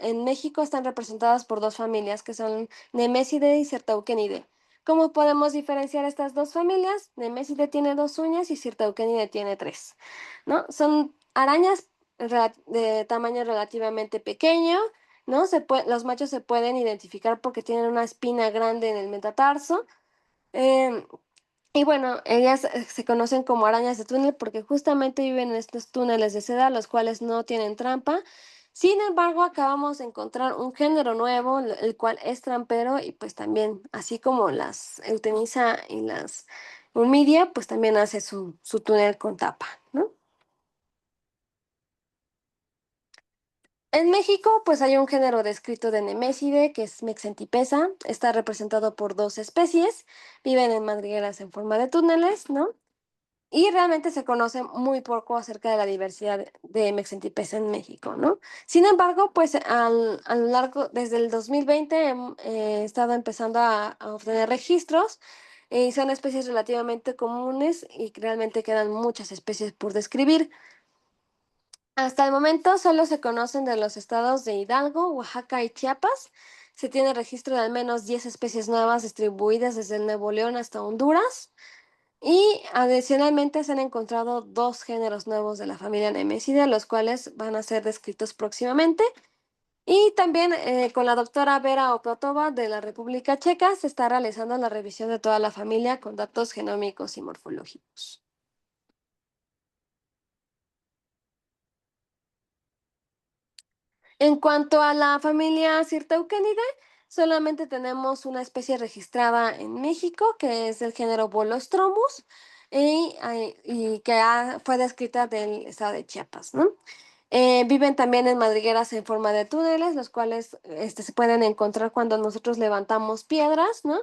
Speaker 2: en México están representadas por 2 familias, que son Nemesidae y Certauchenidae. ¿Cómo podemos diferenciar estas 2 familias? Nemesidae tiene 2 uñas y Certauchenidae tiene 3, ¿no? Son arañas de tamaño relativamente pequeño, ¿no? Los machos se pueden identificar porque tienen una espina grande en el metatarso. em, y bueno, ellas se conocen como arañas de túnel porque justamente viven en estos túneles de seda, los cuales no tienen trampa. Sin embargo, acabamos de encontrar un género nuevo, el cual es trampero y pues también, así como las Eutemisa y las Humidia, pues también hace su túnel con tapa, ¿no? En México, pues hay un género descrito de Neméside, que es Mexentipesa. Está representado por 2 especies. Viven en madrigueras en forma de túneles, ¿no? Y realmente se conoce muy poco acerca de la diversidad de Mexentipesa en México, ¿no? Sin embargo, pues a lo largo, desde el 2020 he estado empezando a obtener registros y son especies relativamente comunes y realmente quedan muchas especies por describir. Hasta el momento solo se conocen de los estados de Hidalgo, Oaxaca y Chiapas. Se tiene registro de al menos 10 especies nuevas distribuidas desde el Nuevo León hasta Honduras. Y adicionalmente se han encontrado 2 géneros nuevos de la familia Nemesidae, los cuales van a ser descritos próximamente. Y también con la doctora Vera Oplotova de la República Checa se está realizando la revisión de toda la familia con datos genómicos y morfológicos. En cuanto a la familia Sirteucanidae, solamente tenemos una especie registrada en México, que es el género Bolostromus, y que fue descrita del estado de Chiapas, ¿no? Viven también en madrigueras en forma de túneles, los cuales se pueden encontrar cuando nosotros levantamos piedras, ¿no?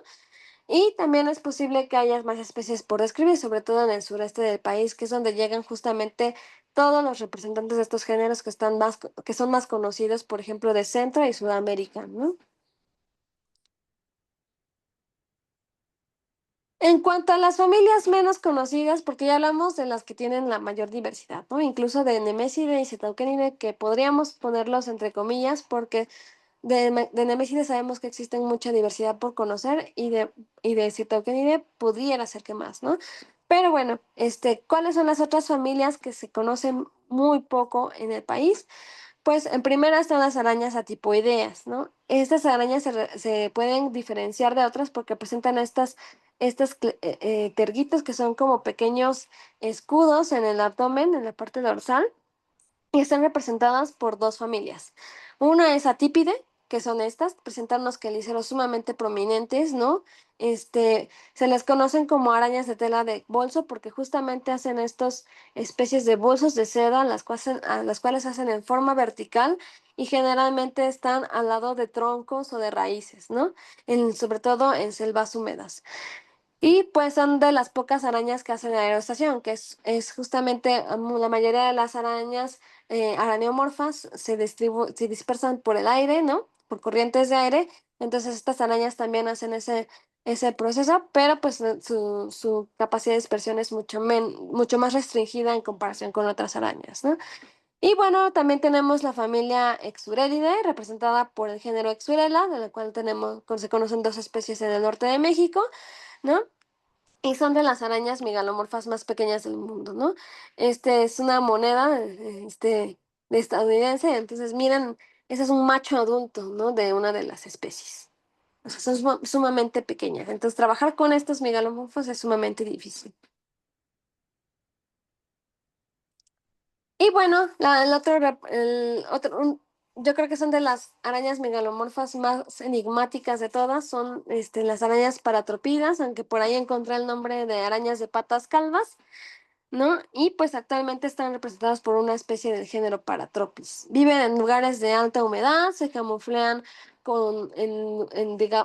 Speaker 2: Y también es posible que haya más especies por describir, sobre todo en el sureste del país, que es donde llegan justamente todos los representantes de estos géneros que son más conocidos, por ejemplo, de Centro y Sudamérica, ¿no? En cuanto a las familias menos conocidas, porque ya hablamos de las que tienen la mayor diversidad, ¿no? Incluso de Nemesidae y Cetaucenidae, que podríamos ponerlos entre comillas, porque De Nemesis sabemos que existen mucha diversidad por conocer y de Citocinidae pudiera ser que más, ¿no? Pero bueno, ¿cuáles son las otras familias que se conocen muy poco en el país? Pues en primera están las arañas atipoideas, ¿no? Estas arañas se pueden diferenciar de otras porque presentan terguitos que son como pequeños escudos en el abdomen, en la parte dorsal, y están representadas por dos familias. Una es atípide, que son estas, presentan unos quelíceros sumamente prominentes, ¿no? Se les conocen como arañas de tela de bolso porque justamente hacen estas especies de bolsos de seda, a las cuales hacen en forma vertical y generalmente están al lado de troncos o de raíces, ¿no? Sobre todo en selvas húmedas. Y pues son de las pocas arañas que hacen aerostación, que es justamente la mayoría de las arañas araneomorfas se dispersan por el aire, ¿no? Por corrientes de aire. Entonces estas arañas también hacen ese proceso, pero pues su capacidad de dispersión es mucho más restringida en comparación con otras arañas, ¿no? Y bueno, también tenemos la familia Exurelidae, representada por el género Exurella, de la cual se conocen dos especies en el norte de México, ¿no? Y son de las arañas megalomorfas más pequeñas del mundo, ¿no? Es una moneda, de estadounidense, entonces miren, ese es un macho adulto, ¿no? De una de las especies. O sea, son sumamente pequeñas. Entonces, trabajar con estos megalomorfos es sumamente difícil. Y bueno, yo creo que son de las arañas megalomorfas más enigmáticas de todas, son las arañas paratropidas, aunque por ahí encontré el nombre de arañas de patas calvas, ¿no? Y pues actualmente están representadas por una especie del género Paratropis. Viven en lugares de alta humedad, se camuflan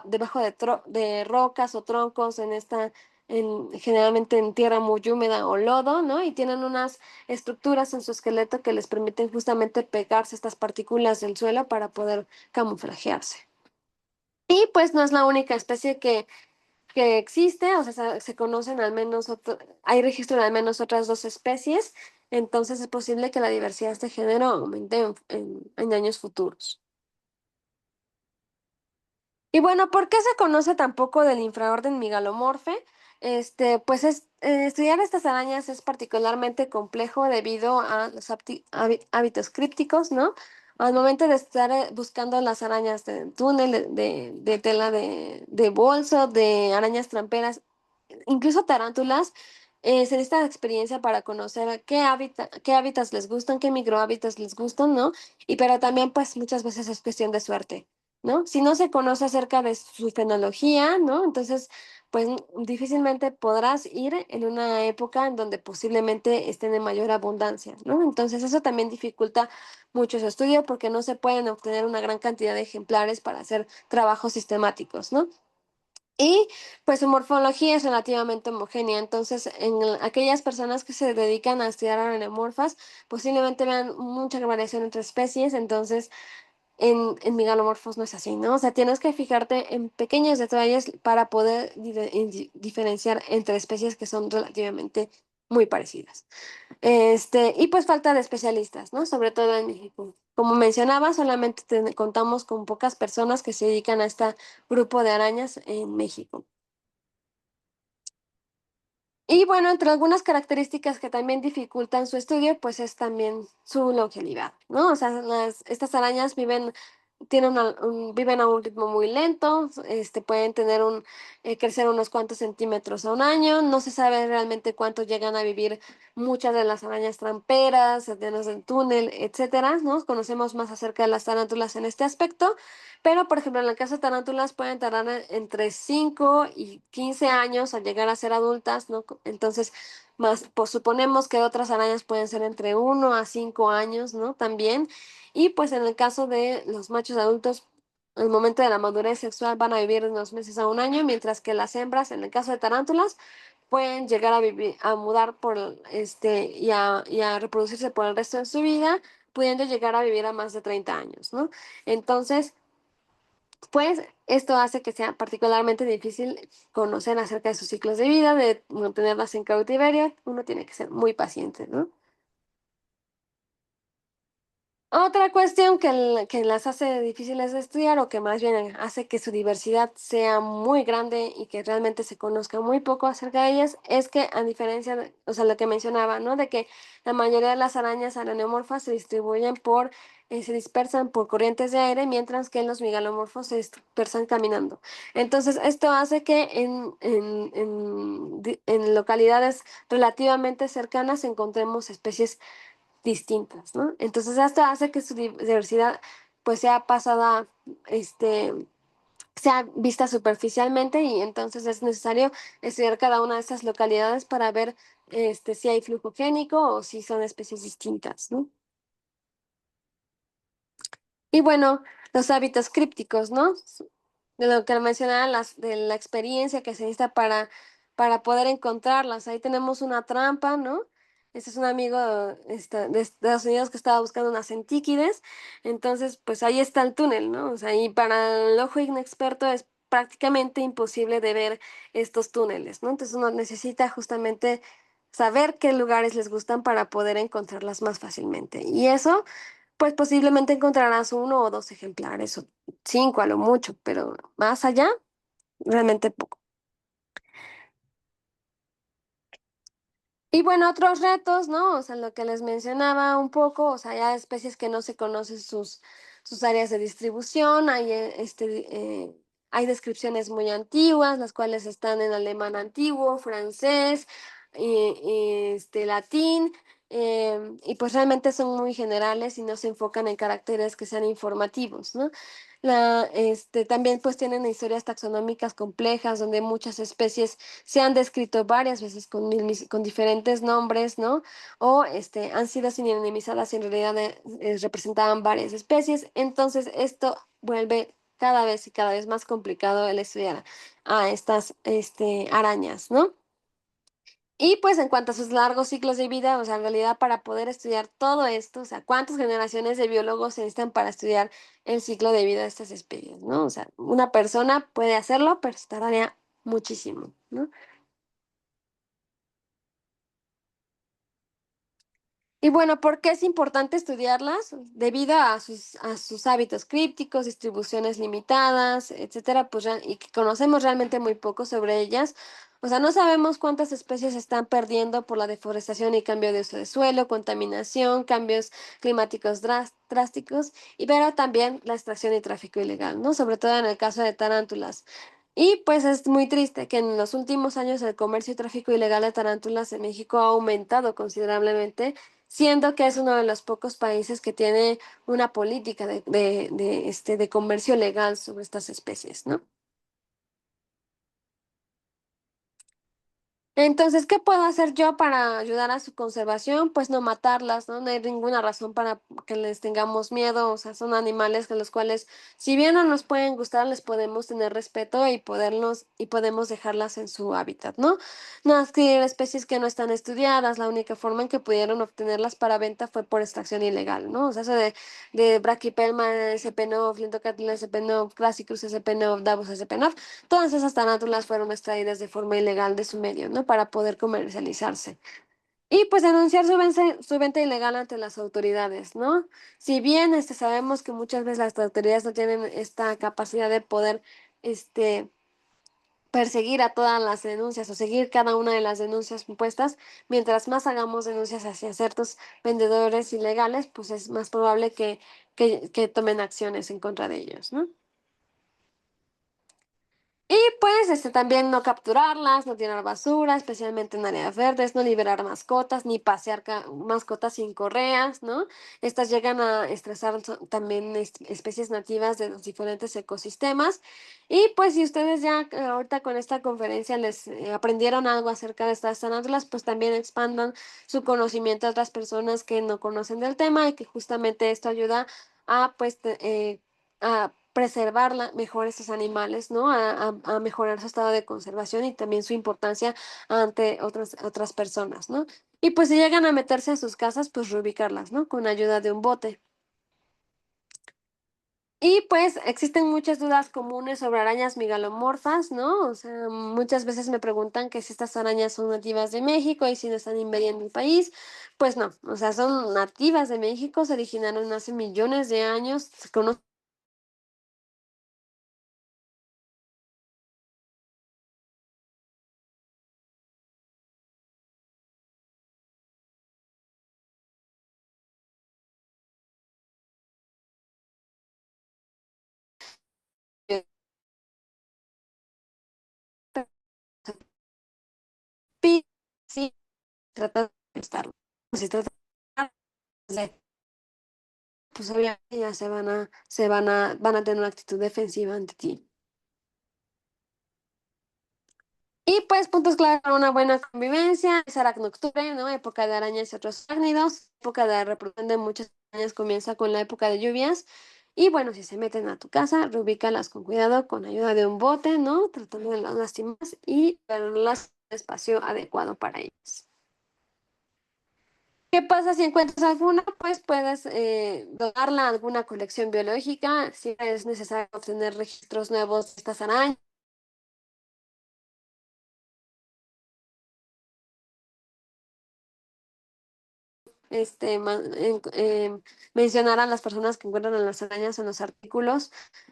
Speaker 2: debajo de rocas o troncos generalmente en tierra muy húmeda o lodo, ¿no? Y tienen unas estructuras en su esqueleto que les permiten justamente pegarse estas partículas del suelo para poder camuflajearse. Y pues no es la única especie que existe, o sea, se conocen al menos, hay registro de al menos otras dos especies, entonces es posible que la diversidad de este género aumente en años futuros. Y bueno, ¿por qué se conoce tan poco del infraorden Megalomorphe? Pues estudiar estas arañas es particularmente complejo debido a los hábitos crípticos, ¿no? Al momento de estar buscando las arañas de túnel, de tela de bolso, de arañas tramperas, incluso tarántulas, se necesita experiencia para conocer qué hábitats les gustan, qué microhábitats les gustan, ¿no? Y pero también pues muchas veces es cuestión de suerte, ¿no? Si no se conoce acerca de su fenología, ¿no? Entonces, pues difícilmente podrás ir en una época en donde posiblemente estén en mayor abundancia, ¿no? Entonces eso también dificulta mucho su estudio porque no se pueden obtener una gran cantidad de ejemplares para hacer trabajos sistemáticos, ¿no? Y pues su morfología es relativamente homogénea, entonces aquellas personas que se dedican a estudiar araneomorfas posiblemente vean mucha variación entre especies, entonces en megalomorfos no es así, ¿no? O sea, tienes que fijarte en pequeños detalles para poder diferenciar entre especies que son relativamente muy parecidas. Y pues falta de especialistas, ¿no? Sobre todo en México. Como mencionaba, solamente contamos con pocas personas que se dedican a este grupo de arañas en México. Y bueno, entre algunas características que también dificultan su estudio, pues es también su longevidad, ¿no? O sea, estas arañas viven a un ritmo muy lento, pueden crecer unos cuantos centímetros a un año, no se sabe realmente cuánto llegan a vivir muchas de las arañas tramperas, de los del túnel, etcétera, ¿no? Conocemos más acerca de las tarántulas en este aspecto, pero, por ejemplo, en el caso de tarántulas pueden tardar entre 5 y 15 años al llegar a ser adultas, ¿no? Entonces, pues suponemos que otras arañas pueden ser entre 1 a 5 años, ¿no? También. Y pues en el caso de los machos adultos, el momento de la madurez sexual van a vivir de unos meses a un año, mientras que las hembras, en el caso de tarántulas, pueden llegar a vivir, a mudar y a reproducirse por el resto de su vida, pudiendo llegar a vivir a más de 30 años, ¿no? Entonces, pues esto hace que sea particularmente difícil conocer acerca de sus ciclos de vida, de mantenerlas en cautiverio. Uno tiene que ser muy paciente, ¿no? Otra cuestión que las hace difíciles de estudiar o que más bien hace que su diversidad sea muy grande y que realmente se conozca muy poco acerca de ellas es que a diferencia de, o sea, lo que mencionaba, ¿no? De que la mayoría de las arañas araneomorfas se distribuyen se dispersan por corrientes de aire, mientras que los megalomorfos se dispersan caminando. Entonces, esto hace que en localidades relativamente cercanas encontremos especies distintas, ¿no? Entonces esto hace que su diversidad pues sea pasada, sea vista superficialmente y entonces es necesario estudiar cada una de estas localidades para ver si hay flujo génico o si son especies distintas, ¿no? Y bueno, los hábitos crípticos, ¿no? De lo que mencionaba, de la experiencia que se necesita para poder encontrarlas. Ahí tenemos una trampa, ¿no? Este es un amigo de Estados Unidos que estaba buscando unas centíquides. Entonces, pues ahí está el túnel, ¿no? O sea, y para el ojo inexperto es prácticamente imposible de ver estos túneles, ¿no? Entonces uno necesita justamente saber qué lugares les gustan para poder encontrarlas más fácilmente. Y eso pues posiblemente encontrarás uno o dos ejemplares, o cinco a lo mucho, pero más allá, realmente poco. Y bueno, otros retos, ¿no? O sea, lo que les mencionaba un poco, o sea, hay especies que no se conocen sus áreas de distribución, hay descripciones muy antiguas, las cuales están en alemán antiguo, francés, latín, y pues realmente son muy generales y no se enfocan en caracteres que sean informativos, ¿no? También pues tienen historias taxonómicas complejas donde muchas especies se han descrito varias veces con diferentes nombres, ¿no? O han sido sinonimizadas y en realidad representaban varias especies. Entonces, esto vuelve cada vez y cada vez más complicado el estudiar a estas arañas, ¿no? Y pues en cuanto a sus largos ciclos de vida, o sea, en realidad para poder estudiar todo esto, o sea, cuántas generaciones de biólogos se necesitan para estudiar el ciclo de vida de estas especies, ¿no? O sea, una persona puede hacerlo, pero se tardaría muchísimo, ¿no? Y bueno, ¿por qué es importante estudiarlas? Debido a sus hábitos crípticos, distribuciones limitadas, etcétera, pues, y que conocemos realmente muy poco sobre ellas. O sea, no sabemos cuántas especies se están perdiendo por la deforestación y cambio de uso de suelo, contaminación, cambios climáticos drásticos, y pero también la extracción y tráfico ilegal, ¿no? Sobre todo en el caso de tarántulas. Y pues es muy triste que en los últimos años el comercio y tráfico ilegal de tarántulas en México ha aumentado considerablemente, siendo que es uno de los pocos países que tiene una política de comercio legal sobre estas especies, ¿no? Entonces, ¿qué puedo hacer yo para ayudar a su conservación? Pues no matarlas, ¿no? No hay ninguna razón para que les tengamos miedo. O sea, son animales de los cuales, si bien no nos pueden gustar, les podemos tener respeto y podemos dejarlas en su hábitat, ¿no? No adquirir especies que no están estudiadas. La única forma en que pudieron obtenerlas para venta fue por extracción ilegal, ¿no? O sea, eso de Brachypelma sp, Lintocatla sp, Crassicus sp, Davus sp, todas esas tarántulas fueron extraídas de forma ilegal de su medio, ¿no? Para poder comercializarse. Y pues denunciar su venta ilegal ante las autoridades, ¿no? Si bien sabemos que muchas veces las autoridades no tienen esta capacidad de poder este, perseguir a todas las denuncias o seguir cada una de las denuncias impuestas, mientras más hagamos denuncias hacia ciertos vendedores ilegales, pues es más probable que tomen acciones en contra de ellos, ¿no? Y pues también no capturarlas, no tirar basura, especialmente en áreas verdes, no liberar mascotas, ni pasear mascotas sin correas, ¿no? Estas llegan a estresar también especies nativas de los diferentes ecosistemas. Y pues si ustedes ya ahorita con esta conferencia les aprendieron algo acerca de estas tarántulas, pues también expandan su conocimiento a otras personas que no conocen del tema y que justamente esto ayuda a a preservar mejor estos animales, ¿no? A mejorar su estado de conservación y también su importancia ante otras personas, ¿no? Y pues si llegan a meterse a sus casas, pues reubicarlas, ¿no? Con ayuda de un bote. Y pues existen muchas dudas comunes sobre arañas migalomorfas, ¿no? O sea, muchas veces me preguntan que si estas arañas son nativas de México y si no están invadiendo el país. Pues no, o sea, son nativas de México, se originaron hace millones de años, se conoce sí, trata de estarlo. Si trata de, pues obviamente ya van a tener una actitud defensiva ante ti. Y pues puntos clave para una buena convivencia, es aracnoctubre, ¿no? Época de arañas y otros arácnidos, época de reproducción de muchas arañas comienza con la época de lluvias. Y bueno, si se meten a tu casa, reubícalas con cuidado, con ayuda de un bote, ¿no? Tratando de las lastimar y darlas el espacio adecuado para ellas. ¿Qué pasa si encuentras alguna? Pues puedes donarla a alguna colección biológica, si es necesario obtener registros nuevos de estas arañas. Mencionar a las personas que encuentran a las arañas en los artículos,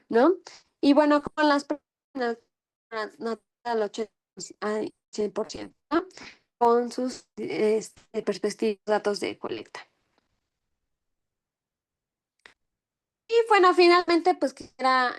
Speaker 2: ¿no? Y bueno, con las personas al 80 al 100%, ¿no? Con sus perspectivas, datos de colecta. Y bueno, finalmente, pues quisiera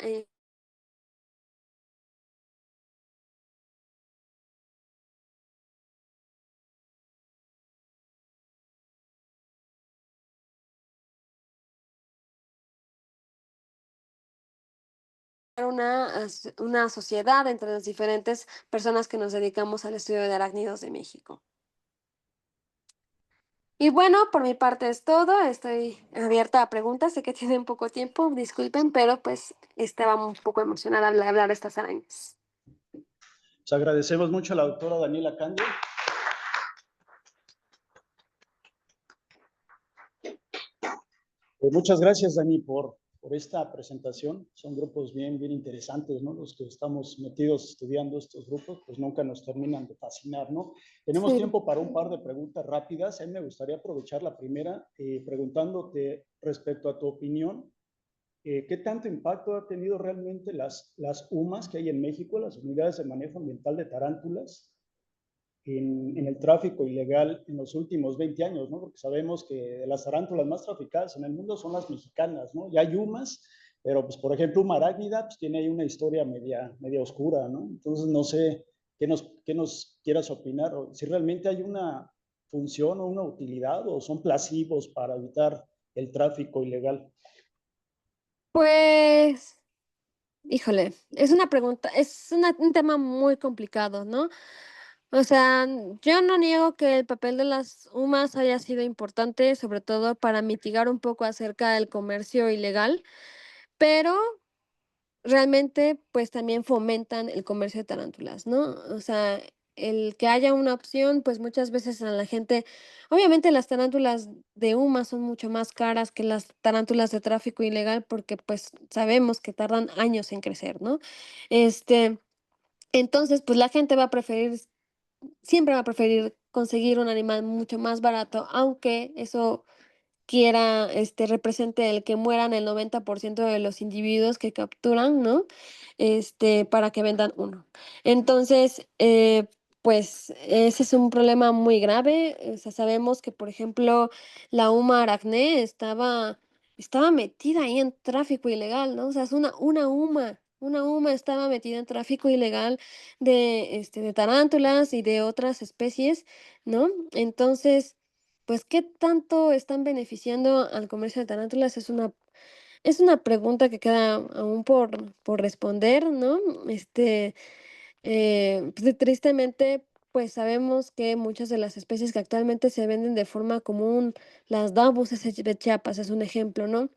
Speaker 2: una sociedad entre las diferentes personas que nos dedicamos al estudio de arácnidos de México. Y bueno, por mi parte es todo. Estoy abierta a preguntas. Sé que tienen poco tiempo, disculpen, pero pues estaba un poco emocionada al hablar de estas arañas.
Speaker 1: Pues agradecemos mucho a la doctora Daniela Candia. Muchas gracias, Dani, por esta presentación. Son grupos bien interesantes, ¿no? Los que estamos metidos estudiando estos grupos, pues nunca nos terminan de fascinar, ¿no? Tenemos
Speaker 2: Sí.
Speaker 1: tiempo para un par de preguntas rápidas. A mí me gustaría aprovechar la primera preguntándote respecto a tu opinión. ¿Qué tanto impacto ha tenido realmente las UMAS que hay en México, las unidades de manejo ambiental de tarántulas, en el tráfico ilegal en los últimos 20 años, ¿no? Porque sabemos que de las tarántulas más traficadas en el mundo son las mexicanas, ¿no? Ya hay UMAS, pero pues por ejemplo UMA arácnida pues tiene ahí una historia media oscura, ¿no? Entonces no sé qué nos quieras opinar, o si realmente hay una función o una utilidad o son placivos para evitar el tráfico ilegal.
Speaker 2: Pues, híjole, es una pregunta, un tema muy complicado, ¿no? O sea, yo no niego que el papel de las UMAS haya sido importante, sobre todo para mitigar un poco acerca del comercio ilegal, pero realmente, pues, también fomentan el comercio de tarántulas, ¿no? O sea, el que haya una opción, pues, muchas veces a la gente obviamente las tarántulas de UMA son mucho más caras que las tarántulas de tráfico ilegal porque, pues, sabemos que tardan años en crecer, ¿no? Este, entonces, pues, la gente va a preferir siempre va a preferir conseguir un animal mucho más barato, aunque eso represente el que mueran el 90% de los individuos que capturan, ¿no? Para que vendan uno. Entonces, pues ese es un problema muy grave. O sea, sabemos que, por ejemplo, la Huma aracné estaba metida ahí en tráfico ilegal, ¿no? O sea, es una Huma estaba metida en tráfico ilegal de tarántulas y de otras especies, ¿no? Entonces, pues, ¿qué tanto están beneficiando al comercio de tarántulas? Es una pregunta que queda aún por responder, ¿no? Pues, tristemente, pues, sabemos que muchas de las especies que actualmente se venden de forma común, las dabuses de Chiapas es un ejemplo, ¿no?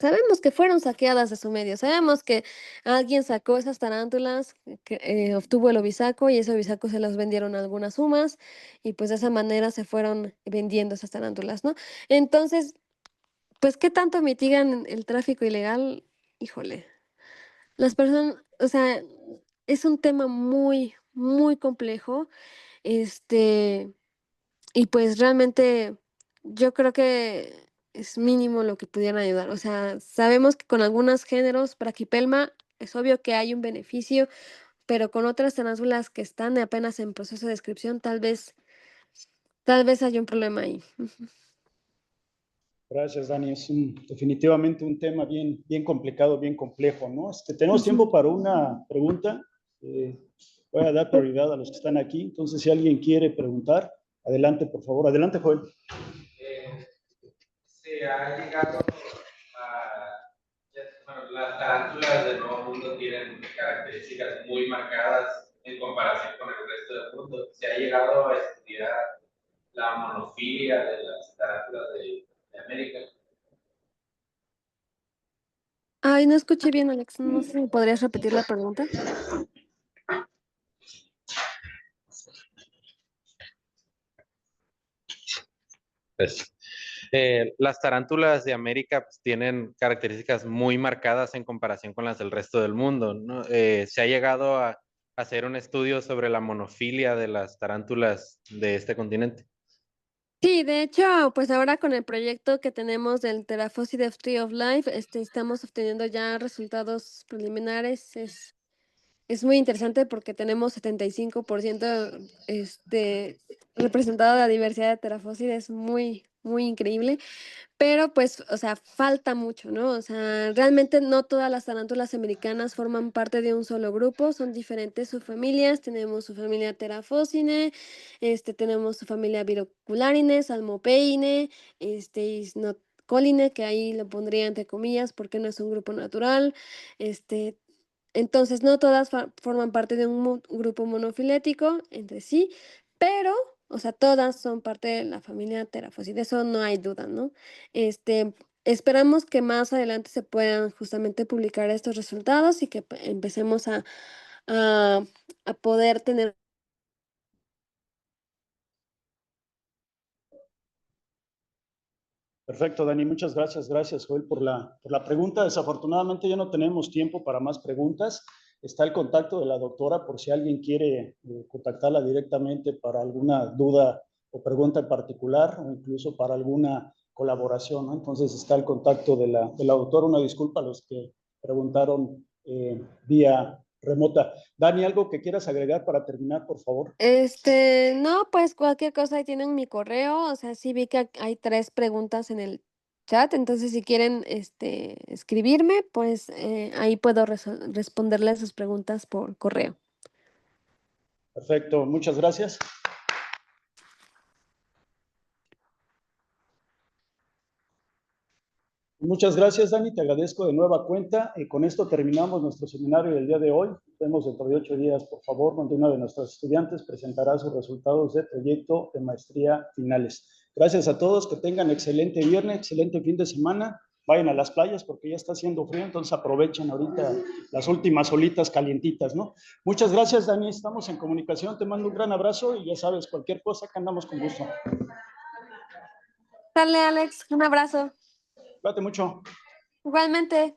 Speaker 2: Sabemos que fueron saqueadas de su medio, sabemos que alguien sacó esas tarántulas, que, obtuvo el ovisaco y ese ovisaco se los vendieron a algunas sumas y pues de esa manera se fueron vendiendo esas tarántulas, ¿no? Entonces, pues, ¿qué tanto mitigan el tráfico ilegal?
Speaker 3: híjole, las personas, o sea, es un tema muy, muy complejo, este, y pues realmente yo creo que es mínimo lo que pudieran ayudar. O sea, sabemos que con algunos géneros, Brachypelma, es obvio que hay un beneficio, pero con otras tarántulas que están apenas en proceso de descripción, tal vez haya un problema ahí.
Speaker 1: Gracias, Dani. Es definitivamente un tema bien, bien complicado, bien complejo, ¿no? Tenemos
Speaker 3: Ujú.
Speaker 1: tiempo para una pregunta. Voy a dar prioridad a los que están aquí. Entonces, si alguien quiere preguntar, adelante, por favor. Adelante, Joel.
Speaker 4: Se ha llegado bueno, las tarántulas del Nuevo Mundo tienen características muy marcadas en comparación con el resto del mundo. Se ha llegado a estudiar la monofilia de las tarántulas de América.
Speaker 3: Ay, no escuché bien, Alex. No sé si me podrías repetir la pregunta.
Speaker 4: Pues, las tarántulas de América pues, tienen características muy marcadas en comparación con las del resto del mundo, ¿no? Se ha llegado a hacer un estudio sobre la monofilia de las tarántulas de este continente.
Speaker 3: Sí, de hecho, pues ahora con el proyecto que tenemos del Teraphosidef Tree of Life, estamos obteniendo ya resultados preliminares. Es muy interesante porque tenemos 75% representado la diversidad de terafósiles, muy, muy increíble. Pero pues, o sea, falta mucho, ¿no? O sea, realmente no todas las tarántulas americanas forman parte de un solo grupo, son diferentes subfamilias. Tenemos su familia Terafocine, tenemos su familia Virocularine, Salmopeine, Isnocoline, que ahí lo pondría entre comillas porque no es un grupo natural. Este, entonces, no todas forman parte de un grupo monofilético entre sí, pero, o sea, todas son parte de la familia Teraphosid, de eso no hay duda, ¿no? Este, esperamos que más adelante se puedan justamente publicar estos resultados y que empecemos a, a poder tener.
Speaker 1: Perfecto, Dani. Muchas gracias. Gracias, Joel, por la pregunta. Desafortunadamente ya no tenemos tiempo para más preguntas. Está el contacto de la doctora por si alguien quiere contactarla directamente para alguna duda o pregunta en particular o incluso para alguna colaboración, ¿no? Entonces está el contacto de la doctora. Una disculpa a los que preguntaron vía remota. Dani, ¿algo que quieras agregar para terminar, por favor?
Speaker 3: No, pues cualquier cosa ahí tienen mi correo, o sea, sí vi que hay 3 preguntas en el chat, entonces si quieren, escribirme, pues, ahí puedo responderles sus preguntas por correo.
Speaker 1: Perfecto, muchas gracias. Muchas gracias, Dani. Te agradezco de nueva cuenta. Con esto terminamos nuestro seminario del día de hoy. Nos vemos dentro de 8 días, por favor, donde una de nuestras estudiantes presentará sus resultados de proyecto de maestría finales. Gracias a todos. Que tengan excelente viernes, excelente fin de semana. Vayan a las playas porque ya está haciendo frío, entonces aprovechen ahorita las últimas olitas calientitas, ¿no? Muchas gracias, Dani. Estamos en comunicación. Te mando un gran abrazo y ya sabes, cualquier cosa que andamos con gusto.
Speaker 3: Dale, Alex, un abrazo.
Speaker 1: Cuídate mucho.
Speaker 3: Igualmente.